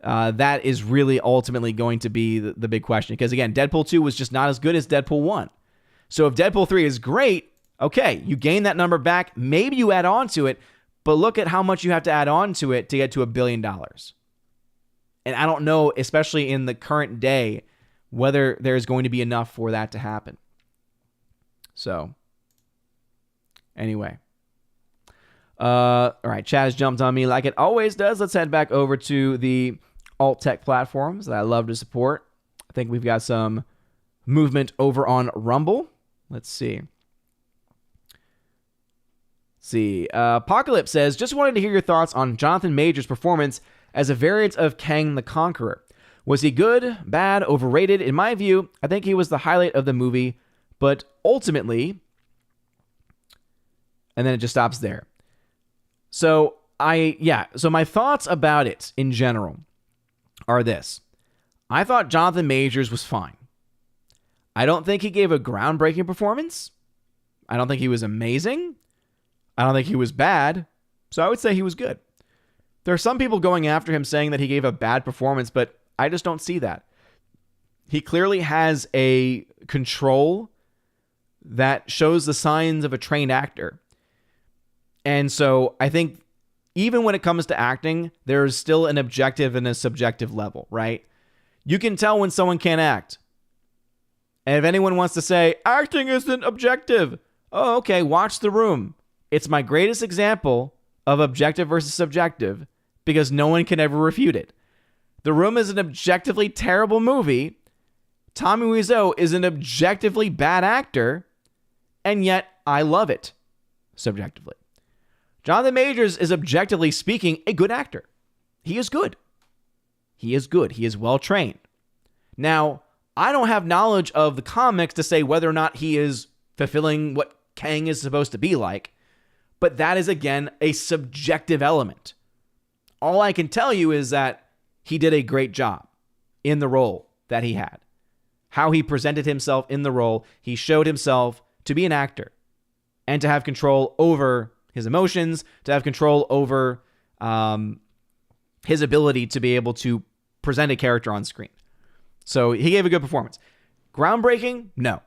That is really ultimately going to be the big question. Because again, Deadpool 2 was just not as good as Deadpool 1. So if Deadpool 3 is great, okay, you gain that number back. Maybe you add on to it, but look at how much you have to add on to it to get to $1 billion. And I don't know, especially in the current day, whether there's going to be enough for that to happen. So, anyway. All right, chat has jumped on me like it always does. Let's head back over to the alt tech platforms that I love to support. I think we've got some movement over on Rumble. Let's see. Apocalypse says, just wanted to hear your thoughts on Jonathan Majors' performance as a variant of Kang the Conqueror. Was he good, bad, overrated? In my view, I think he was the highlight of the movie, but ultimately, and then it just stops there. So my thoughts about it in general are this. I thought Jonathan Majors was fine. I don't think he gave a groundbreaking performance. I don't think he was amazing. I don't think he was bad. So I would say he was good. There are some people going after him saying that he gave a bad performance, but I just don't see that. He clearly has a control that shows the signs of a trained actor. And so I think even when it comes to acting, there's still an objective and a subjective level, right? You can tell when someone can't act. And if anyone wants to say, acting isn't objective, oh, okay, watch The Room. It's my greatest example of objective versus subjective because no one can ever refute it. The Room is an objectively terrible movie. Tommy Wiseau is an objectively bad actor, and yet I love it subjectively. Jonathan Majors is, objectively speaking, a good actor. He is good. He is good. He is well trained. Now, I don't have knowledge of the comics to say whether or not he is fulfilling what Kang is supposed to be like, but that is, again, a subjective element. All I can tell you is that he did a great job in the role that he had. How he presented himself in the role, he showed himself to be an actor and to have control over his emotions, to have control over his ability to be able to present a character on screen. So he gave a good performance. Groundbreaking? No.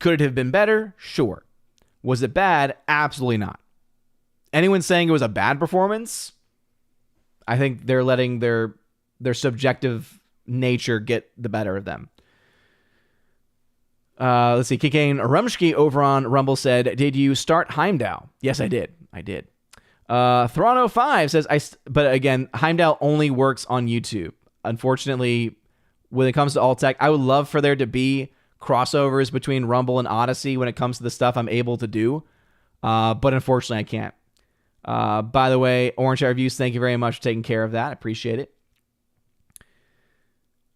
Could it have been better? Sure. Was it bad? Absolutely not. Anyone saying it was a bad performance? I think they're letting their subjective nature get the better of them. Let's see. Kikane Rumsky over on Rumble said, did you start Heimdall? Yes, I did. Throno5 says, but again, Heimdall only works on YouTube. Unfortunately, when it comes to alt tech, I would love for there to be crossovers between Rumble and Odyssey when it comes to the stuff I'm able to do. But unfortunately, I can't. By the way, Orange Hair Reviews, thank you very much for taking care of that. I appreciate it.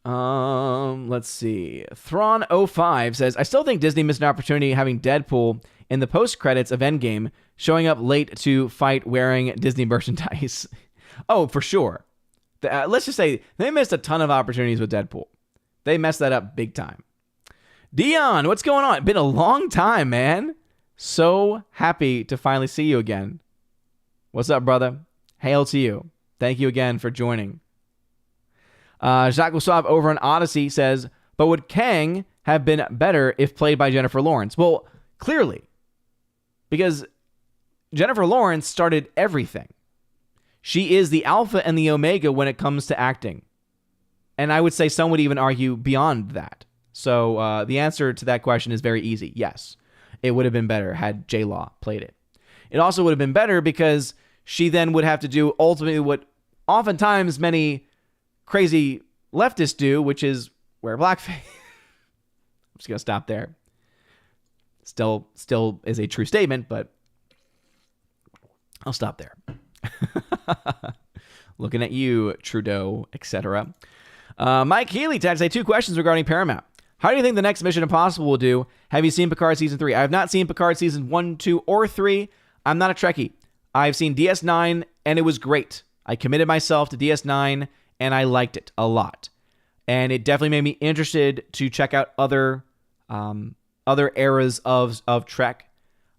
Let's see. Thrawn05 says, I still think Disney missed an opportunity having Deadpool in the post-credits of Endgame showing up late to fight wearing Disney merchandise. Oh, for sure. Let's just say they missed a ton of opportunities with Deadpool. They messed that up big time. Dion, what's going on? It's been a long time, man. So happy to finally see you again. What's up, brother? Hail to you. Thank you again for joining. Jacques Lusov over on Odyssey says, but would Kang have been better if played by Jennifer Lawrence? Well, clearly. Because Jennifer Lawrence started everything. She is the alpha and the omega when it comes to acting. And I would say some would even argue beyond that. So the answer to that question is very easy. Yes, it would have been better had J-Law played it. It also would have been better because she then would have to do ultimately what oftentimes many crazy leftists do, which is wear blackface. I'm just going to stop there. Still is a true statement, but I'll stop there. Looking at you, Trudeau, etc. Mike Healy tags say 2 questions regarding Paramount. How do you think the next Mission Impossible will do? Have you seen Picard Season 3? I have not seen Picard Season 1, 2, or 3. I'm not a Trekkie. I've seen DS9, and it was great. I committed myself to DS9, and I liked it a lot. And it definitely made me interested to check out other eras of Trek.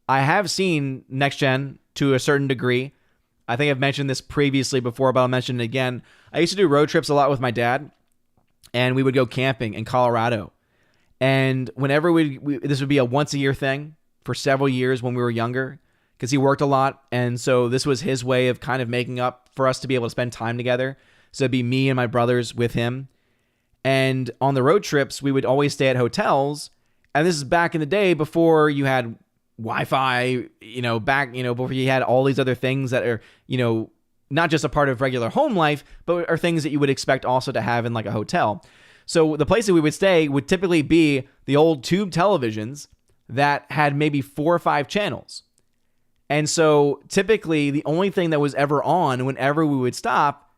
I have seen Next Gen to a certain degree. I think I've mentioned this previously before, but I'll mention it again. I used to do road trips a lot with my dad, and we would go camping in Colorado. And whenever this would be a once-a-year thing for several years when we were younger, because he worked a lot, and so this was his way of kind of making up for us to be able to spend time together. So it'd be me and my brothers with him. And on the road trips, we would always stay at hotels. And this is back in the day before you had Wi-Fi, before you had all these other things that are, not just a part of regular home life, but are things that you would expect also to have in like a hotel. So the place that we would stay would typically be the old tube televisions that had maybe 4 or 5 channels. And so typically the only thing that was ever on whenever we would stop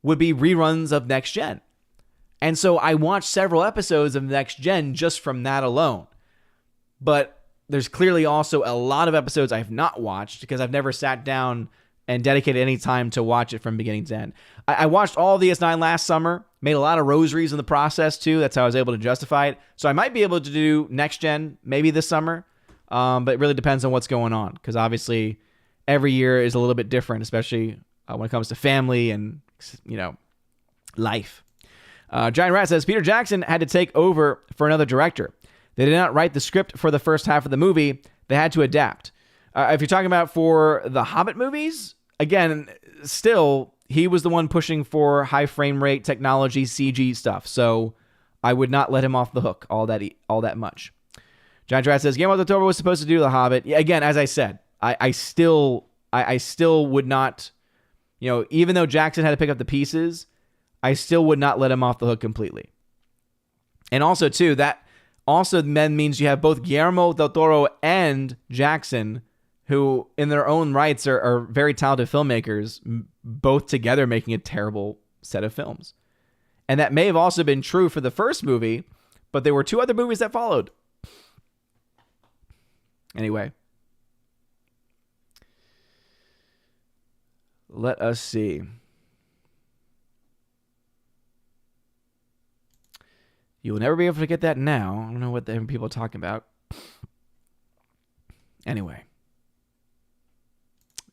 would be reruns of Next Gen. And so I watched several episodes of Next Gen just from that alone. But there's clearly also a lot of episodes I have not watched because I've never sat down and dedicated any time to watch it from beginning to end. I watched all of DS9 last summer, made a lot of rosaries in the process too. That's how I was able to justify it. So I might be able to do Next Gen maybe this summer, but it really depends on what's going on because obviously every year is a little bit different, especially when it comes to family and, life. Giant Rat says, Peter Jackson had to take over for another director. They did not write the script for the first half of the movie. They had to adapt. If you're talking about for the Hobbit movies, again, still, he was the one pushing for high frame rate technology, CG stuff. So I would not let him off the hook all that much. Giant Rat says, Guillermo del Toro was supposed to do The Hobbit. Yeah, again, as I said, I still would not, even though Jackson had to pick up the pieces, I still would not let him off the hook completely. And also, too, that also then means you have both Guillermo del Toro and Jackson, who in their own rights are very talented filmmakers, both together making a terrible set of films. And that may have also been true for the first movie, but there were 2 other movies that followed. Anyway. Let us see. You will never be able to get that now. I don't know what the people are talking about. Anyway.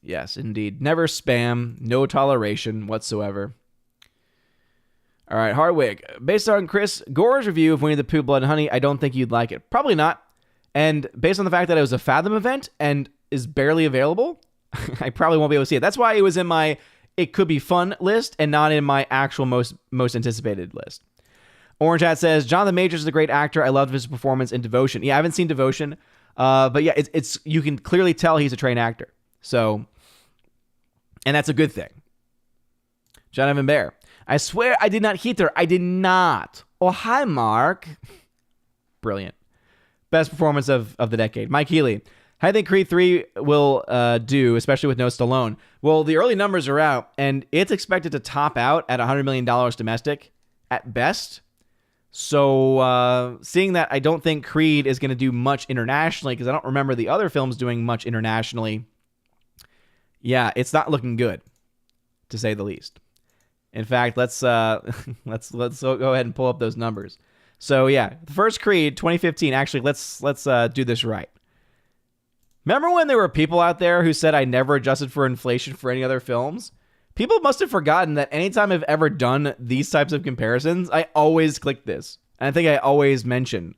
Yes, indeed. Never spam. No toleration whatsoever. All right, Hardwick. Based on Chris Gore's review of Winnie the Pooh, Blood and Honey, I don't think you'd like it. Probably not. And based on the fact that it was a Fathom event and is barely available, I probably won't be able to see it. That's why it was in my it could be fun list and not in my actual most anticipated list. Orange Hat says, Jonathan Majors is a great actor. I loved his performance in Devotion. Yeah, I haven't seen Devotion. But yeah, it's you can clearly tell he's a trained actor. So, and that's a good thing. Jonathan Bear. I swear I did not hit her. I did not. Oh, hi, Mark. Brilliant. Best performance of the decade. Mike Healy. How do you think Creed 3 will do, especially with no Stallone? Well, the early numbers are out, and it's expected to top out at $100 million domestic at best. So seeing that, I don't think Creed is going to do much internationally, because I don't remember the other films doing much internationally. Yeah, it's not looking good, to say the least. In fact, let's go ahead and pull up those numbers. So yeah, the first Creed, 2015. Actually, let's do this right. Remember when there were people out there who said I never adjusted for inflation for any other films? People must have forgotten that anytime I've ever done these types of comparisons, I always click this. And I think I always mention.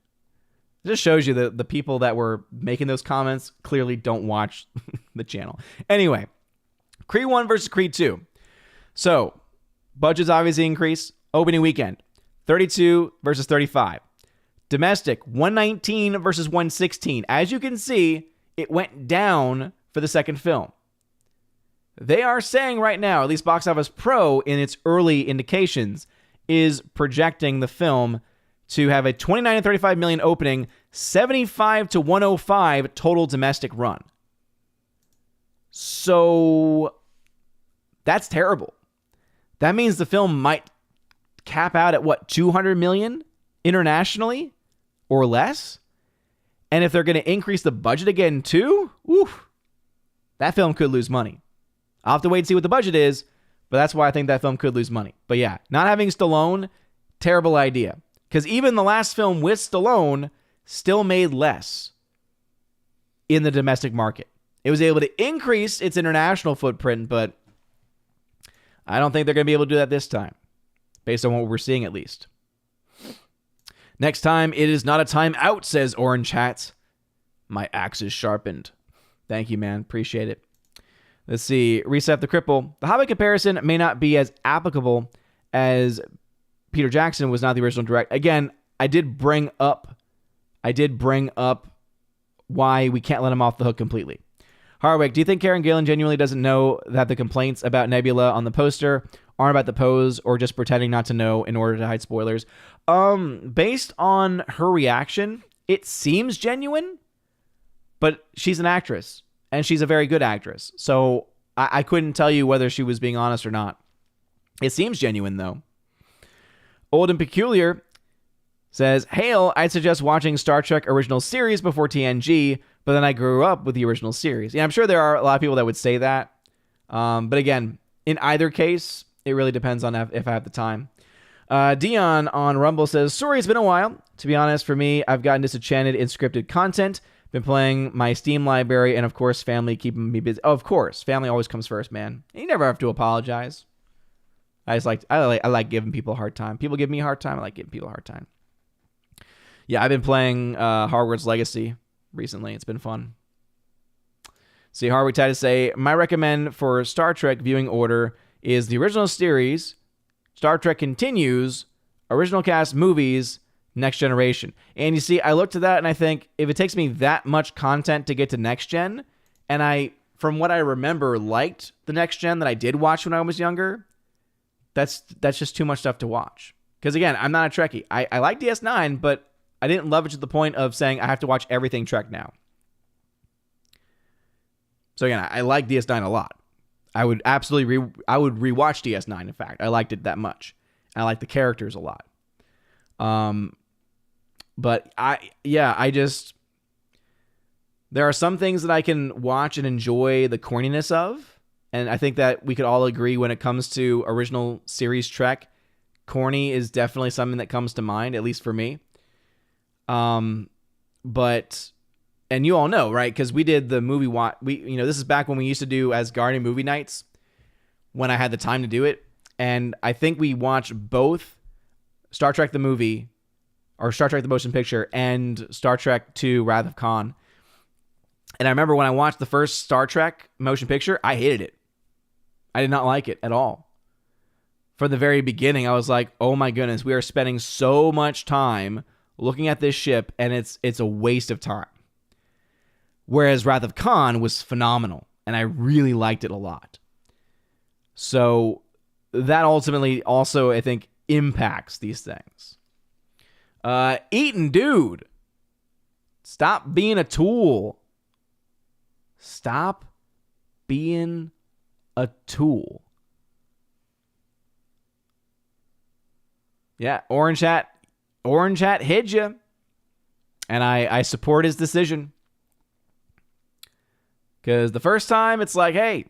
It just shows you that the people that were making those comments clearly don't watch the channel. Anyway, Creed 1 versus Creed 2. So, budgets obviously increase. Opening weekend, 32 versus 35. Domestic, 119 versus 116. As you can see, it went down for the second film. They are saying right now, at least Box Office Pro in its early indications, is projecting the film to have a 29 to 35 million opening, 75 to 105 total domestic run. So that's terrible. That means the film might cap out at what, 200 million internationally or less? And if they're going to increase the budget again too, that film could lose money. I'll have to wait and see what the budget is, but that's why I think that film could lose money. But yeah, not having Stallone, terrible idea. Because even the last film with Stallone still made less in the domestic market. It was able to increase its international footprint, but I don't think they're going to be able to do that this time, based on what we're seeing at least. Next time, it is not a time out, says Orange Hats. My axe is sharpened. Thank you, man. Appreciate it. Let's see. Reset the Cripple. The Hobbit comparison may not be as applicable as Peter Jackson was not the original director. Again, I did bring up why we can't let him off the hook completely. Harwick, do you think Karen Gillan genuinely doesn't know that the complaints about Nebula on the poster aren't about the pose, or just pretending not to know in order to hide spoilers? Based on her reaction, it seems genuine, but she's an actress, and she's a very good actress. So I couldn't tell you whether she was being honest or not. It seems genuine, though. Old and Peculiar says, Hail, I'd suggest watching Star Trek Original Series before TNG, but then I grew up with the original series. Yeah, I'm sure there are a lot of people that would say that. But again, in either case, it really depends on if I have the time. Dion on Rumble says, sorry, it's been a while. To be honest, for me, I've gotten disenchanted in scripted content. Been playing my Steam library, and of course, family keeping me busy. Oh, of course, family always comes first, man. You never have to apologize. I like giving people a hard time. People give me a hard time. I like giving people a hard time. Yeah, I've been playing Hogwarts Legacy recently. It's been fun. See, Harwick Tide to say, my recommend for Star Trek viewing order is the original series, Star Trek Continues, original cast movies, Next Generation. And you see, I look to that and I think if it takes me that much content to get to Next Gen, and I, from what I remember, liked the Next Gen that I did watch when I was younger, that's just too much stuff to watch. Because again, I'm not a Trekkie. I like DS9, but I didn't love it to the point of saying I have to watch everything Trek now. So again, I like DS9 a lot. I would absolutely I would rewatch DS9. In fact, I liked it that much. I like the characters a lot. But there are some things that I can watch and enjoy the corniness of, and I think that we could all agree when it comes to original series Trek, corny is definitely something that comes to mind, at least for me. But, and you all know, right? Because we did the movie this is back when we used to do Asgardian movie nights, when I had the time to do it, and I think we watched both Star Trek the movie, or Star Trek the motion picture, and Star Trek II Wrath of Khan. And I remember when I watched the first Star Trek motion picture, I hated it. I did not like it at all. From the very beginning, I was like, oh my goodness, we are spending so much time looking at this ship, and it's a waste of time. Whereas Wrath of Khan was phenomenal, and I really liked it a lot. So that ultimately also, I think, impacts these things. Eaton Dude, stop being a tool. Stop being a tool. Yeah, Orange Hat hid you. And I support his decision. Because the first time, it's like, hey,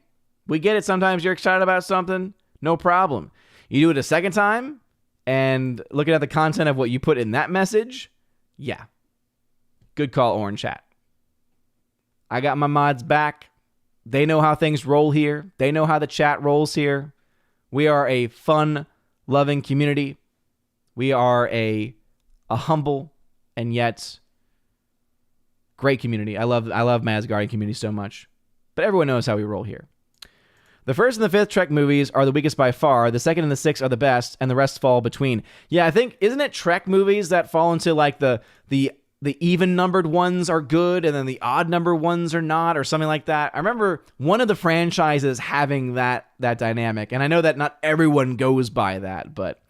we get it. Sometimes you're excited about something. No problem. You do it a second time, and looking at the content of what you put in that message, yeah. Good call, Orange Hat. I got my mods back. They know how things roll here. They know how the chat rolls here. We are a fun, loving community. We are a humble and yet great community. I love my Asgardian community so much. But everyone knows how we roll here. The first and the fifth Trek movies are the weakest by far. The second and the sixth are the best, and the rest fall between. Yeah, I think, isn't it Trek movies that fall into like the even-numbered ones are good, and then the odd-numbered ones are not, or something like that? I remember one of the franchises having that dynamic, and I know that not everyone goes by that, but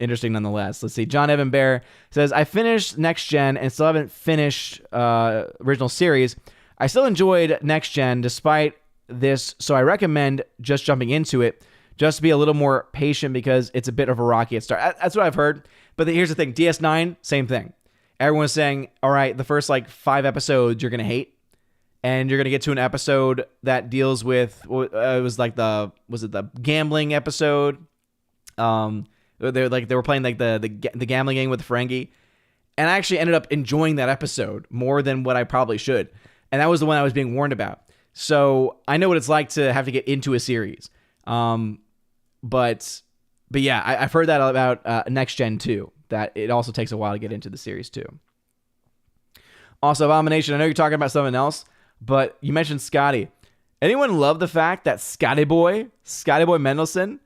interesting nonetheless. Let's see. John Evan Bear says, I finished Next Gen and still haven't finished original series. I still enjoyed Next Gen despite this, so I recommend just jumping into it. Just be a little more patient because it's a bit of a rocky at start. That's what I've heard. But here's the thing. DS9, same thing. Everyone's saying, all right, the first 5 episodes you're going to hate. And you're going to get to an episode that deals with, it was the gambling episode? They were playing the gambling game with the Ferengi. And I actually ended up enjoying that episode more than what I probably should. And that was the one I was being warned about. So I know what it's like to have to get into a series. But yeah, I've heard that about Next Gen too, that it also takes a while to get into the series too. Also, Abomination, I know you're talking about something else, but you mentioned Scotty. Anyone love the fact that Scotty Boy Mendelsohn,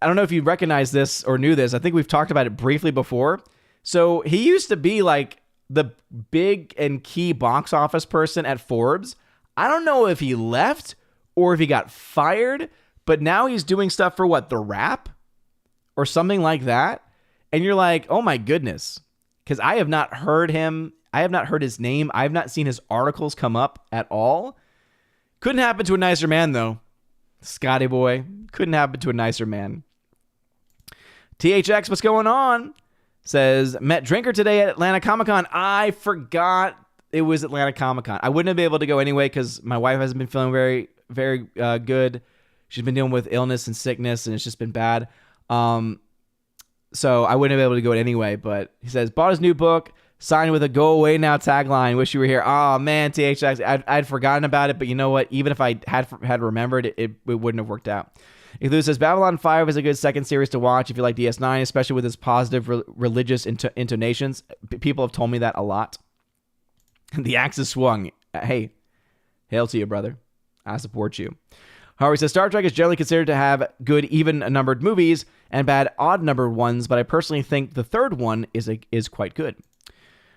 I don't know if you recognize this or knew this. I think we've talked about it briefly before. So he used to be like the big and key box office person at Forbes. I don't know if he left or if he got fired, but now he's doing stuff for The Wrap or something like that. And you're like, oh my goodness. Because I have not heard him. I have not heard his name. I have not seen his articles come up at all. Couldn't happen to a nicer man, though. Scotty Boy. Couldn't happen to a nicer man. THX, what's going on? Says, met Drinker today at Atlanta Comic-Con. I forgot it was Atlanta Comic-Con. I wouldn't have been able to go anyway because my wife hasn't been feeling very, very good. She's been dealing with illness and sickness, and it's just been bad. So I wouldn't have been able to go anyway. But he says, bought his new book, signed with a "Go Away Now" tagline. Wish you were here. Oh man, THX, I'd forgotten about it. But you know what? Even if I had remembered it, it wouldn't have worked out. Ecluse says, Babylon 5 is a good second series to watch if you like DS9, especially with its positive religious intonations. People have told me that a lot. The axe is swung. Hey, hail to you, brother. I support you. Harvey says, Star Trek is generally considered to have good even-numbered movies and bad odd-numbered ones, but I personally think the third one is quite good.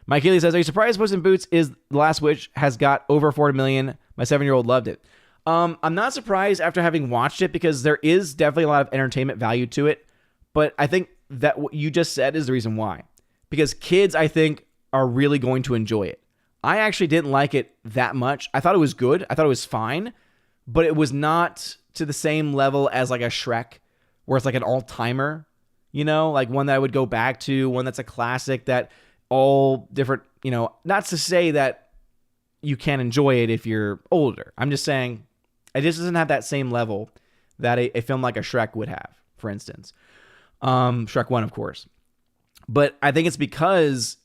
Mike Healy says, are you surprised Puss in Boots is The Last Wish has got over 40 million? My 7-year-old loved it. I'm not surprised after having watched it because there is definitely a lot of entertainment value to it, but I think that what you just said is the reason why. Because kids, I think, are really going to enjoy it. I actually didn't like it that much. I thought it was good. I thought it was fine, but it was not to the same level as like a Shrek, where it's like an all-timer, like one that I would go back to, one that's a classic that all different, not to say that you can't enjoy it if you're older. I'm just saying it just doesn't have that same level that a film like a Shrek would have, for instance. Shrek 1, of course. But I think it's because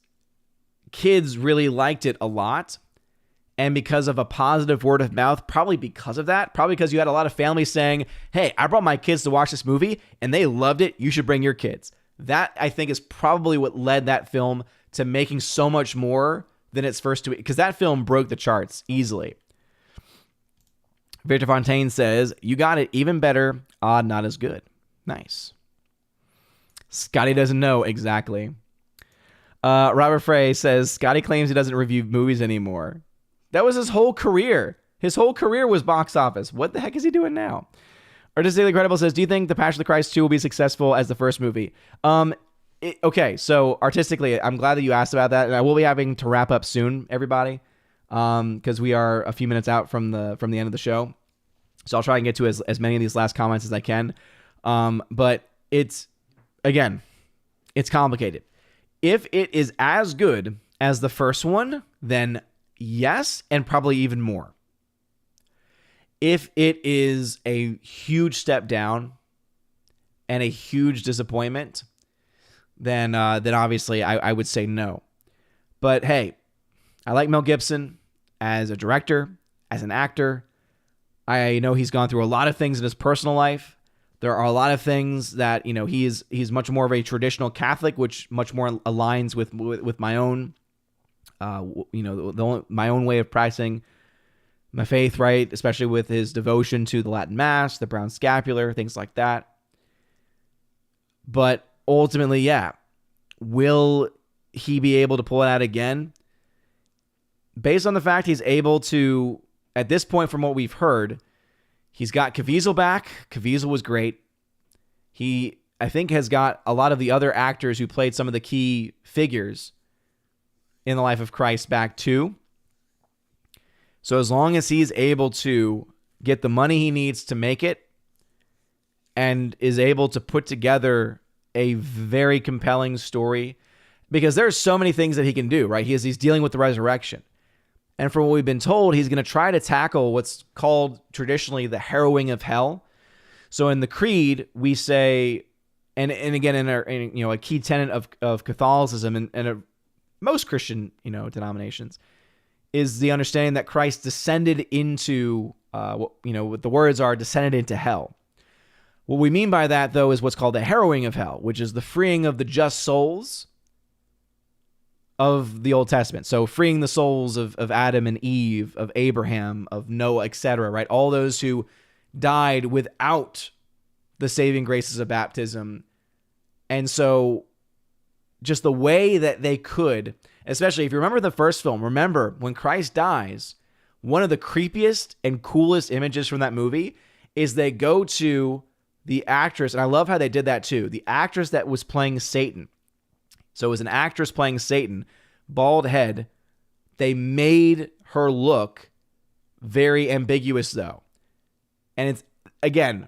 kids really liked it a lot, and because of a positive word of mouth, probably because of that, probably because you had a lot of families saying, hey, I brought my kids to watch this movie, and they loved it. You should bring your kids. That, I think, is probably what led that film to making so much more than its first two, because that film broke the charts easily. Victor Fontaine says, you got it, even better, odd, not as good. Nice. Scotty doesn't know exactly. Robert Frey says, Scotty claims he doesn't review movies anymore. That was his whole career. His whole career was box office. What the heck is he doing now? Artistically Credible says, do you think The Passion of the Christ 2 will be successful as the first movie? Okay, so artistically, I'm glad that you asked about that, and I will be having to wrap up soon, everybody, because we are a few minutes out from the end of the show. So I'll try and get to as many of these last comments as I can. But it's complicated. If it is as good as the first one, then yes, and probably even more. If it is a huge step down and a huge disappointment, then obviously I would say no. But hey, I like Mel Gibson as a director, as an actor. I know he's gone through a lot of things in his personal life. There are a lot of things that, he's much more of a traditional Catholic, which much more aligns with my own, my own way of practicing my faith, right? Especially with his devotion to the Latin Mass, the brown scapular, things like that. But ultimately, yeah, will he be able to pull it out again? Based on the fact he's able to, at this point, from what we've heard, he's got Caviezel back. Caviezel was great. He, I think, has got a lot of the other actors who played some of the key figures in the life of Christ back too. So as long as he's able to get the money he needs to make it and is able to put together a very compelling story, because there's so many things that he can do, right? He's dealing with the resurrection. And from what we've been told, he's going to try to tackle what's called traditionally the harrowing of hell. So in the Creed, we say, and again, in a key tenet of Catholicism and most Christian, denominations, is the understanding that Christ descended into, what the words are, descended into hell. What we mean by that, though, is what's called the harrowing of hell, which is the freeing of the just souls of the Old Testament. So freeing the souls of Adam and Eve, of Abraham, of Noah, etc., right? All those who died without the saving graces of baptism. And so just the way that they could, especially if you remember the first film, remember when Christ dies, one of the creepiest and coolest images from that movie is they go to the actress, and I love how they did that too, the actress that was playing Satan. So it was an actress playing Satan, bald head. They made her look very ambiguous, though. And it's, again,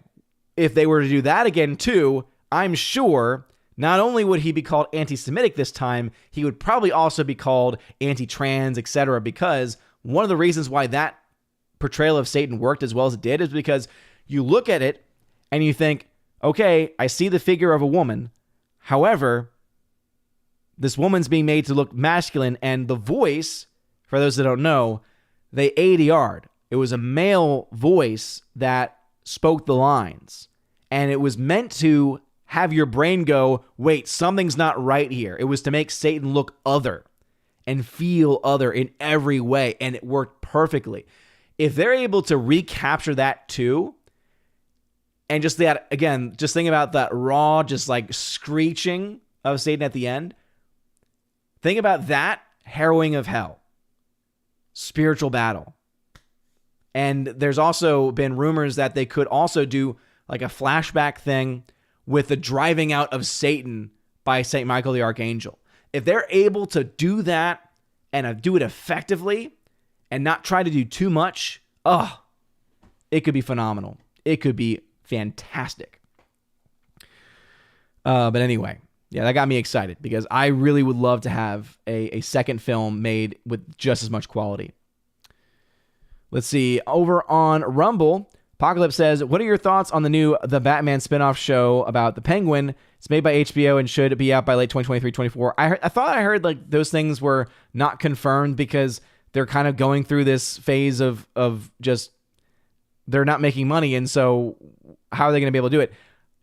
if they were to do that again, too, I'm sure not only would he be called anti-Semitic this time, he would probably also be called anti-trans, etc., because one of the reasons why that portrayal of Satan worked as well as it did is because you look at it and you think, okay, I see the figure of a woman. However, this woman's being made to look masculine, and the voice, for those that don't know, they ADR'd. It was a male voice that spoke the lines, and it was meant to have your brain go, wait, something's not right here. It was to make Satan look other. and feel other in every way, and it worked perfectly. If they're able to recapture that too, and just that, again, just think about that raw, just like screeching of Satan at the end. Think about that harrowing of hell, spiritual battle. And there's also been rumors that they could also do like a flashback thing with the driving out of Satan by St. Michael the Archangel. If they're able to do that and do it effectively and not try to do too much, it could be phenomenal. It could be fantastic. But anyway, yeah, that got me excited because I really would love to have a second film made with just as much quality. Let's see. Over on Rumble, Apocalypse says, what are your thoughts on the Batman spinoff show about the Penguin? It's made by HBO and should be out by late 2023-24. I thought I heard like those things were not confirmed because they're kind of going through this phase of just they're not making money, and so how are they going to be able to do it?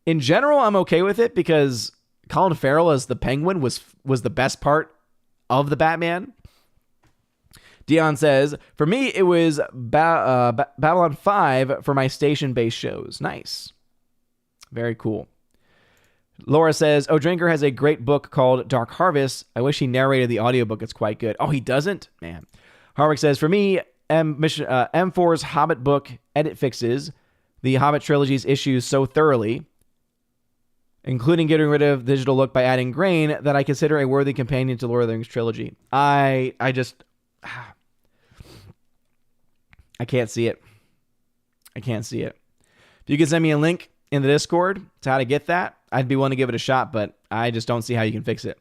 In general, I'm okay with it because Colin Farrell as the Penguin was the best part of the Batman. Dion says, for me, it was Babylon 5 for my station-based shows. Nice. Very cool. Laura says, Drinker has a great book called Dark Harvest. I wish he narrated the audiobook. It's quite good. Oh, he doesn't? Man. Harwick says, for me, M4's Hobbit book edit fixes the Hobbit trilogy's issues so thoroughly, including getting rid of digital look by adding grain, that I consider a worthy companion to Lord of the Rings trilogy. I can't see it. I can't see it. If you can send me a link in the Discord to how to get that, I'd be willing to give it a shot, but I just don't see how you can fix it.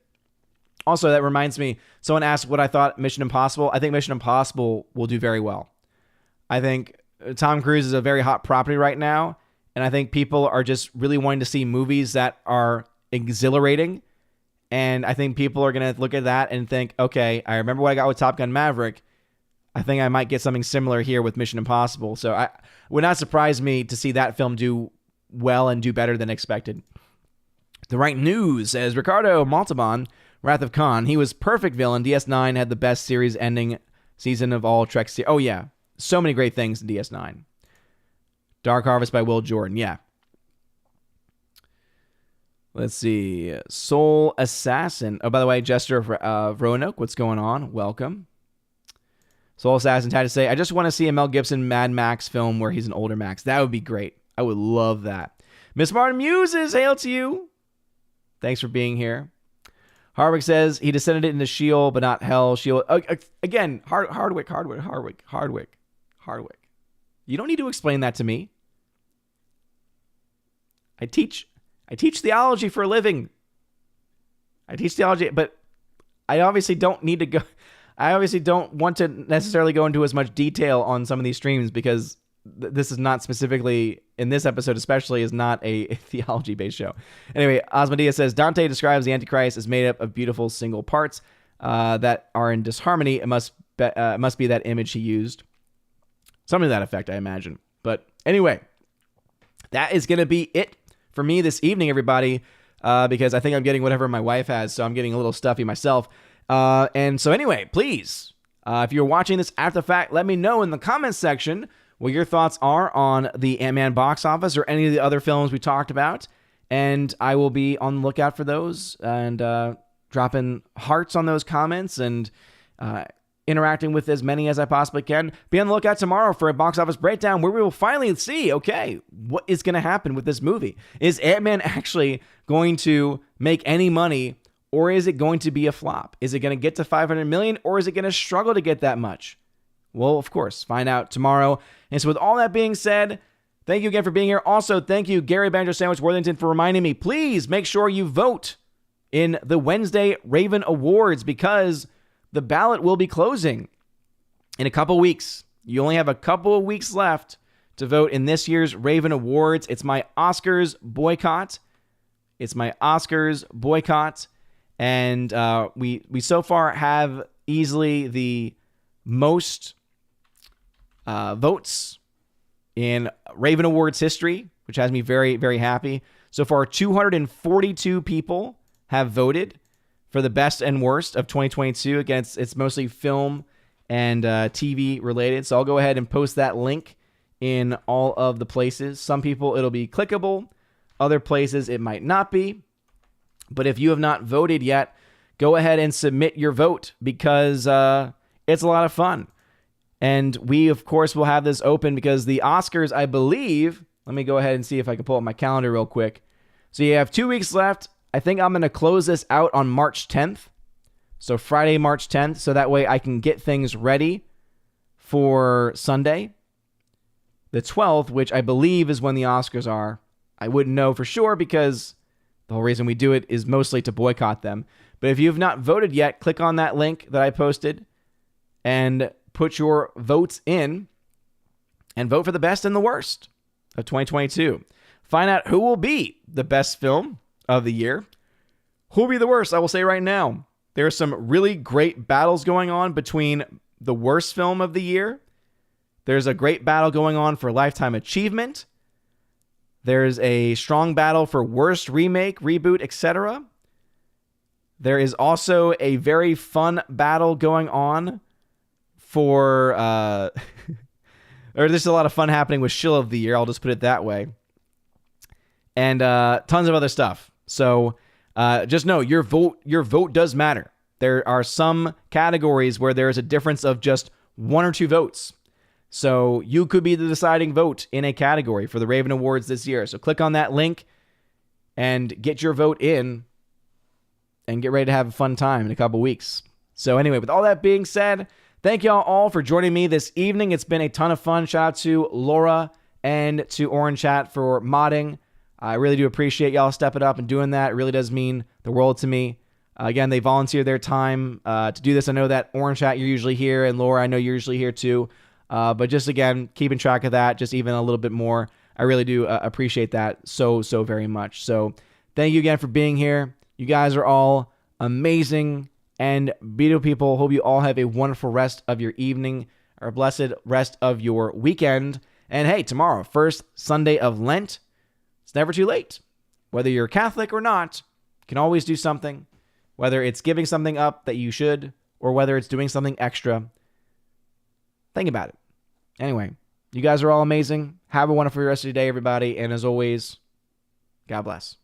Also, that reminds me, someone asked what I thought Mission Impossible. I think Mission Impossible will do very well. I think Tom Cruise is a very hot property right now, and I think people are just really wanting to see movies that are exhilarating, and I think people are going to look at that and think, okay, I remember what I got with Top Gun Maverick. I think I might get something similar here with Mission Impossible. So it would not surprise me to see that film do well and do better than expected. The Right News says, Ricardo Montalban, Wrath of Khan, he was perfect villain. DS9 had the best series ending season of all Trek series. Oh, yeah. So many great things in DS9. Dark Harvest by Will Jordan. Yeah. Let's see. Soul Assassin. Oh, by the way, Jester of Roanoke, what's going on? Welcome. Soul Assassin had to say, I just want to see a Mel Gibson Mad Max film where he's an older Max. That would be great. I would love that. Miss Martin Muses, hail to you. Thanks for being here. Hardwick says he descended into Sheol, but not Hell. Sheol. Again, Hardwick. You don't need to explain that to me. I teach theology for a living. I teach theology, but I obviously don't need to go. I obviously don't want to necessarily go into as much detail on some of these streams because this is not specifically, in this episode especially, is not a theology-based show. Anyway, Osmodia says, Dante describes the Antichrist as made up of beautiful single parts that are in disharmony. It must be that image he used. Something to that effect, I imagine. But anyway, that is going to be it for me this evening, everybody, because I think I'm getting whatever my wife has, so I'm getting a little stuffy myself. And so anyway, please, if you're watching this after the fact, let me know in the comments section what your thoughts are on the Ant-Man box office or any of the other films we talked about. And I will be on the lookout for those and dropping hearts on those comments and interacting with as many as I possibly can. Be on the lookout tomorrow for a box office breakdown where we will finally see, okay, what is going to happen with this movie? Is Ant-Man actually going to make any money, or is it going to be a flop? Is it going to get to $500 million, or is it going to struggle to get that much? Well, of course, find out tomorrow. And so with all that being said, thank you again for being here. Also, thank you, Gary Banjo Sandwich Worthington, for reminding me, please make sure you vote in the Wednesday Raven Awards because the ballot will be closing in a couple weeks. You only have a couple of weeks left to vote in this year's Raven Awards. It's my Oscars boycott. And we so far have easily the most votes in Raven Awards history, which has me very, very happy. So far, 242 people have voted for the best and worst of 2022. Again, it's mostly film and TV related. So I'll go ahead and post that link in all of the places. Some people, it'll be clickable. Other places, it might not be. But if you have not voted yet, go ahead and submit your vote because it's a lot of fun. And we, of course, will have this open because the Oscars, I believe, let me go ahead and see if I can pull up my calendar real quick. So you have 2 weeks left. I think I'm going to close this out on March 10th. So Friday, March 10th. So that way I can get things ready for Sunday, the 12th, which I believe is when the Oscars are. I wouldn't know for sure because the whole reason we do it is mostly to boycott them. But if you have not voted yet, click on that link that I posted and put your votes in and vote for the best and the worst of 2022. Find out who will be the best film of the year. Who will be the worst? I will say right now, there are some really great battles going on between the worst film of the year. There's a great battle going on for Lifetime Achievement. There's a strong battle for worst remake, reboot, etc. There is also a very fun battle going on for, or there's a lot of fun happening with Shill of the Year. I'll just put it that way. And tons of other stuff. So just know your vote does matter. There are some categories where there is a difference of just 1 or 2 votes. So you could be the deciding vote in a category for the Raven Awards this year. So click on that link and get your vote in and get ready to have a fun time in a couple weeks. So anyway, with all that being said, thank y'all all for joining me this evening. It's been a ton of fun. Shout out to Laura and to Orange Chat for modding. I really do appreciate y'all stepping up and doing that. It really does mean the world to me. Again, they volunteer their time to do this. I know that Orange Chat, you're usually here, and Laura, I know you're usually here too. But just, again, keeping track of that, just even a little bit more. I really do appreciate that so very much. So thank you again for being here. You guys are all amazing and beautiful people. Hope you all have a wonderful rest of your evening or a blessed rest of your weekend. And hey, tomorrow, first Sunday of Lent, it's never too late. Whether you're Catholic or not, you can always do something. Whether it's giving something up that you should or whether it's doing something extra. Think about it. Anyway, you guys are all amazing. Have a wonderful rest of your day, everybody. And as always, God bless.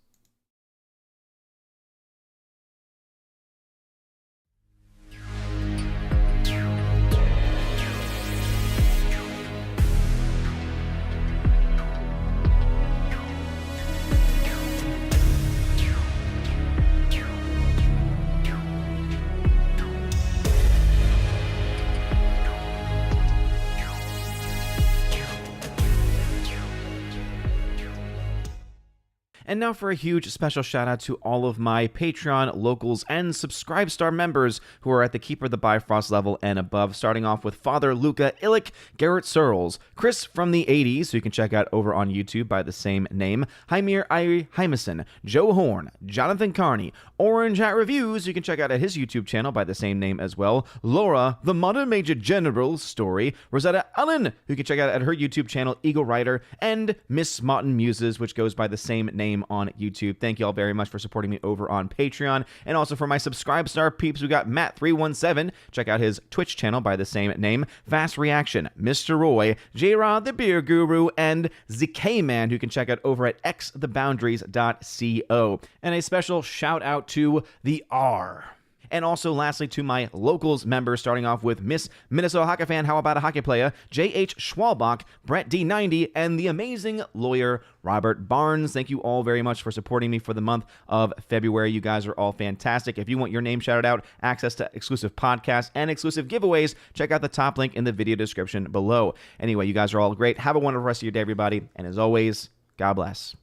And now for a huge special shout out to all of my Patreon, locals, and Subscribestar members who are at the Keeper of the Bifrost level and above, starting off with Father Luca Illick, Garrett Searles, Chris from the 80s, who you can check out over on YouTube by the same name, Hymir Irie Hymason, Joe Horn, Jonathan Carney, Orange Hat Reviews, you can check out at his YouTube channel by the same name as well, Laura, the Modern Major General Story, Rosetta Allen, who you can check out at her YouTube channel, Eagle Rider, and Miss Martin Muses, which goes by the same name on YouTube. Thank you all very much for supporting me over on Patreon. And also for my Subscribestar peeps, we got Matt317. Check out his Twitch channel by the same name. Fast Reaction, Mr. Roy, J-Rod the Beer Guru, and ZK-Man, who you can check out over at xtheboundaries.co. And a special shout out to the R. And also, lastly, to my locals members, starting off with Miss Minnesota Hockey Fan, How About a Hockey Player, J.H. Schwalbach, Brett D90, and the amazing lawyer Robert Barnes. Thank you all very much for supporting me for the month of February. You guys are all fantastic. If you want your name shouted out, access to exclusive podcasts, and exclusive giveaways, check out the top link in the video description below. Anyway, you guys are all great. Have a wonderful rest of your day, everybody. And as always, God bless.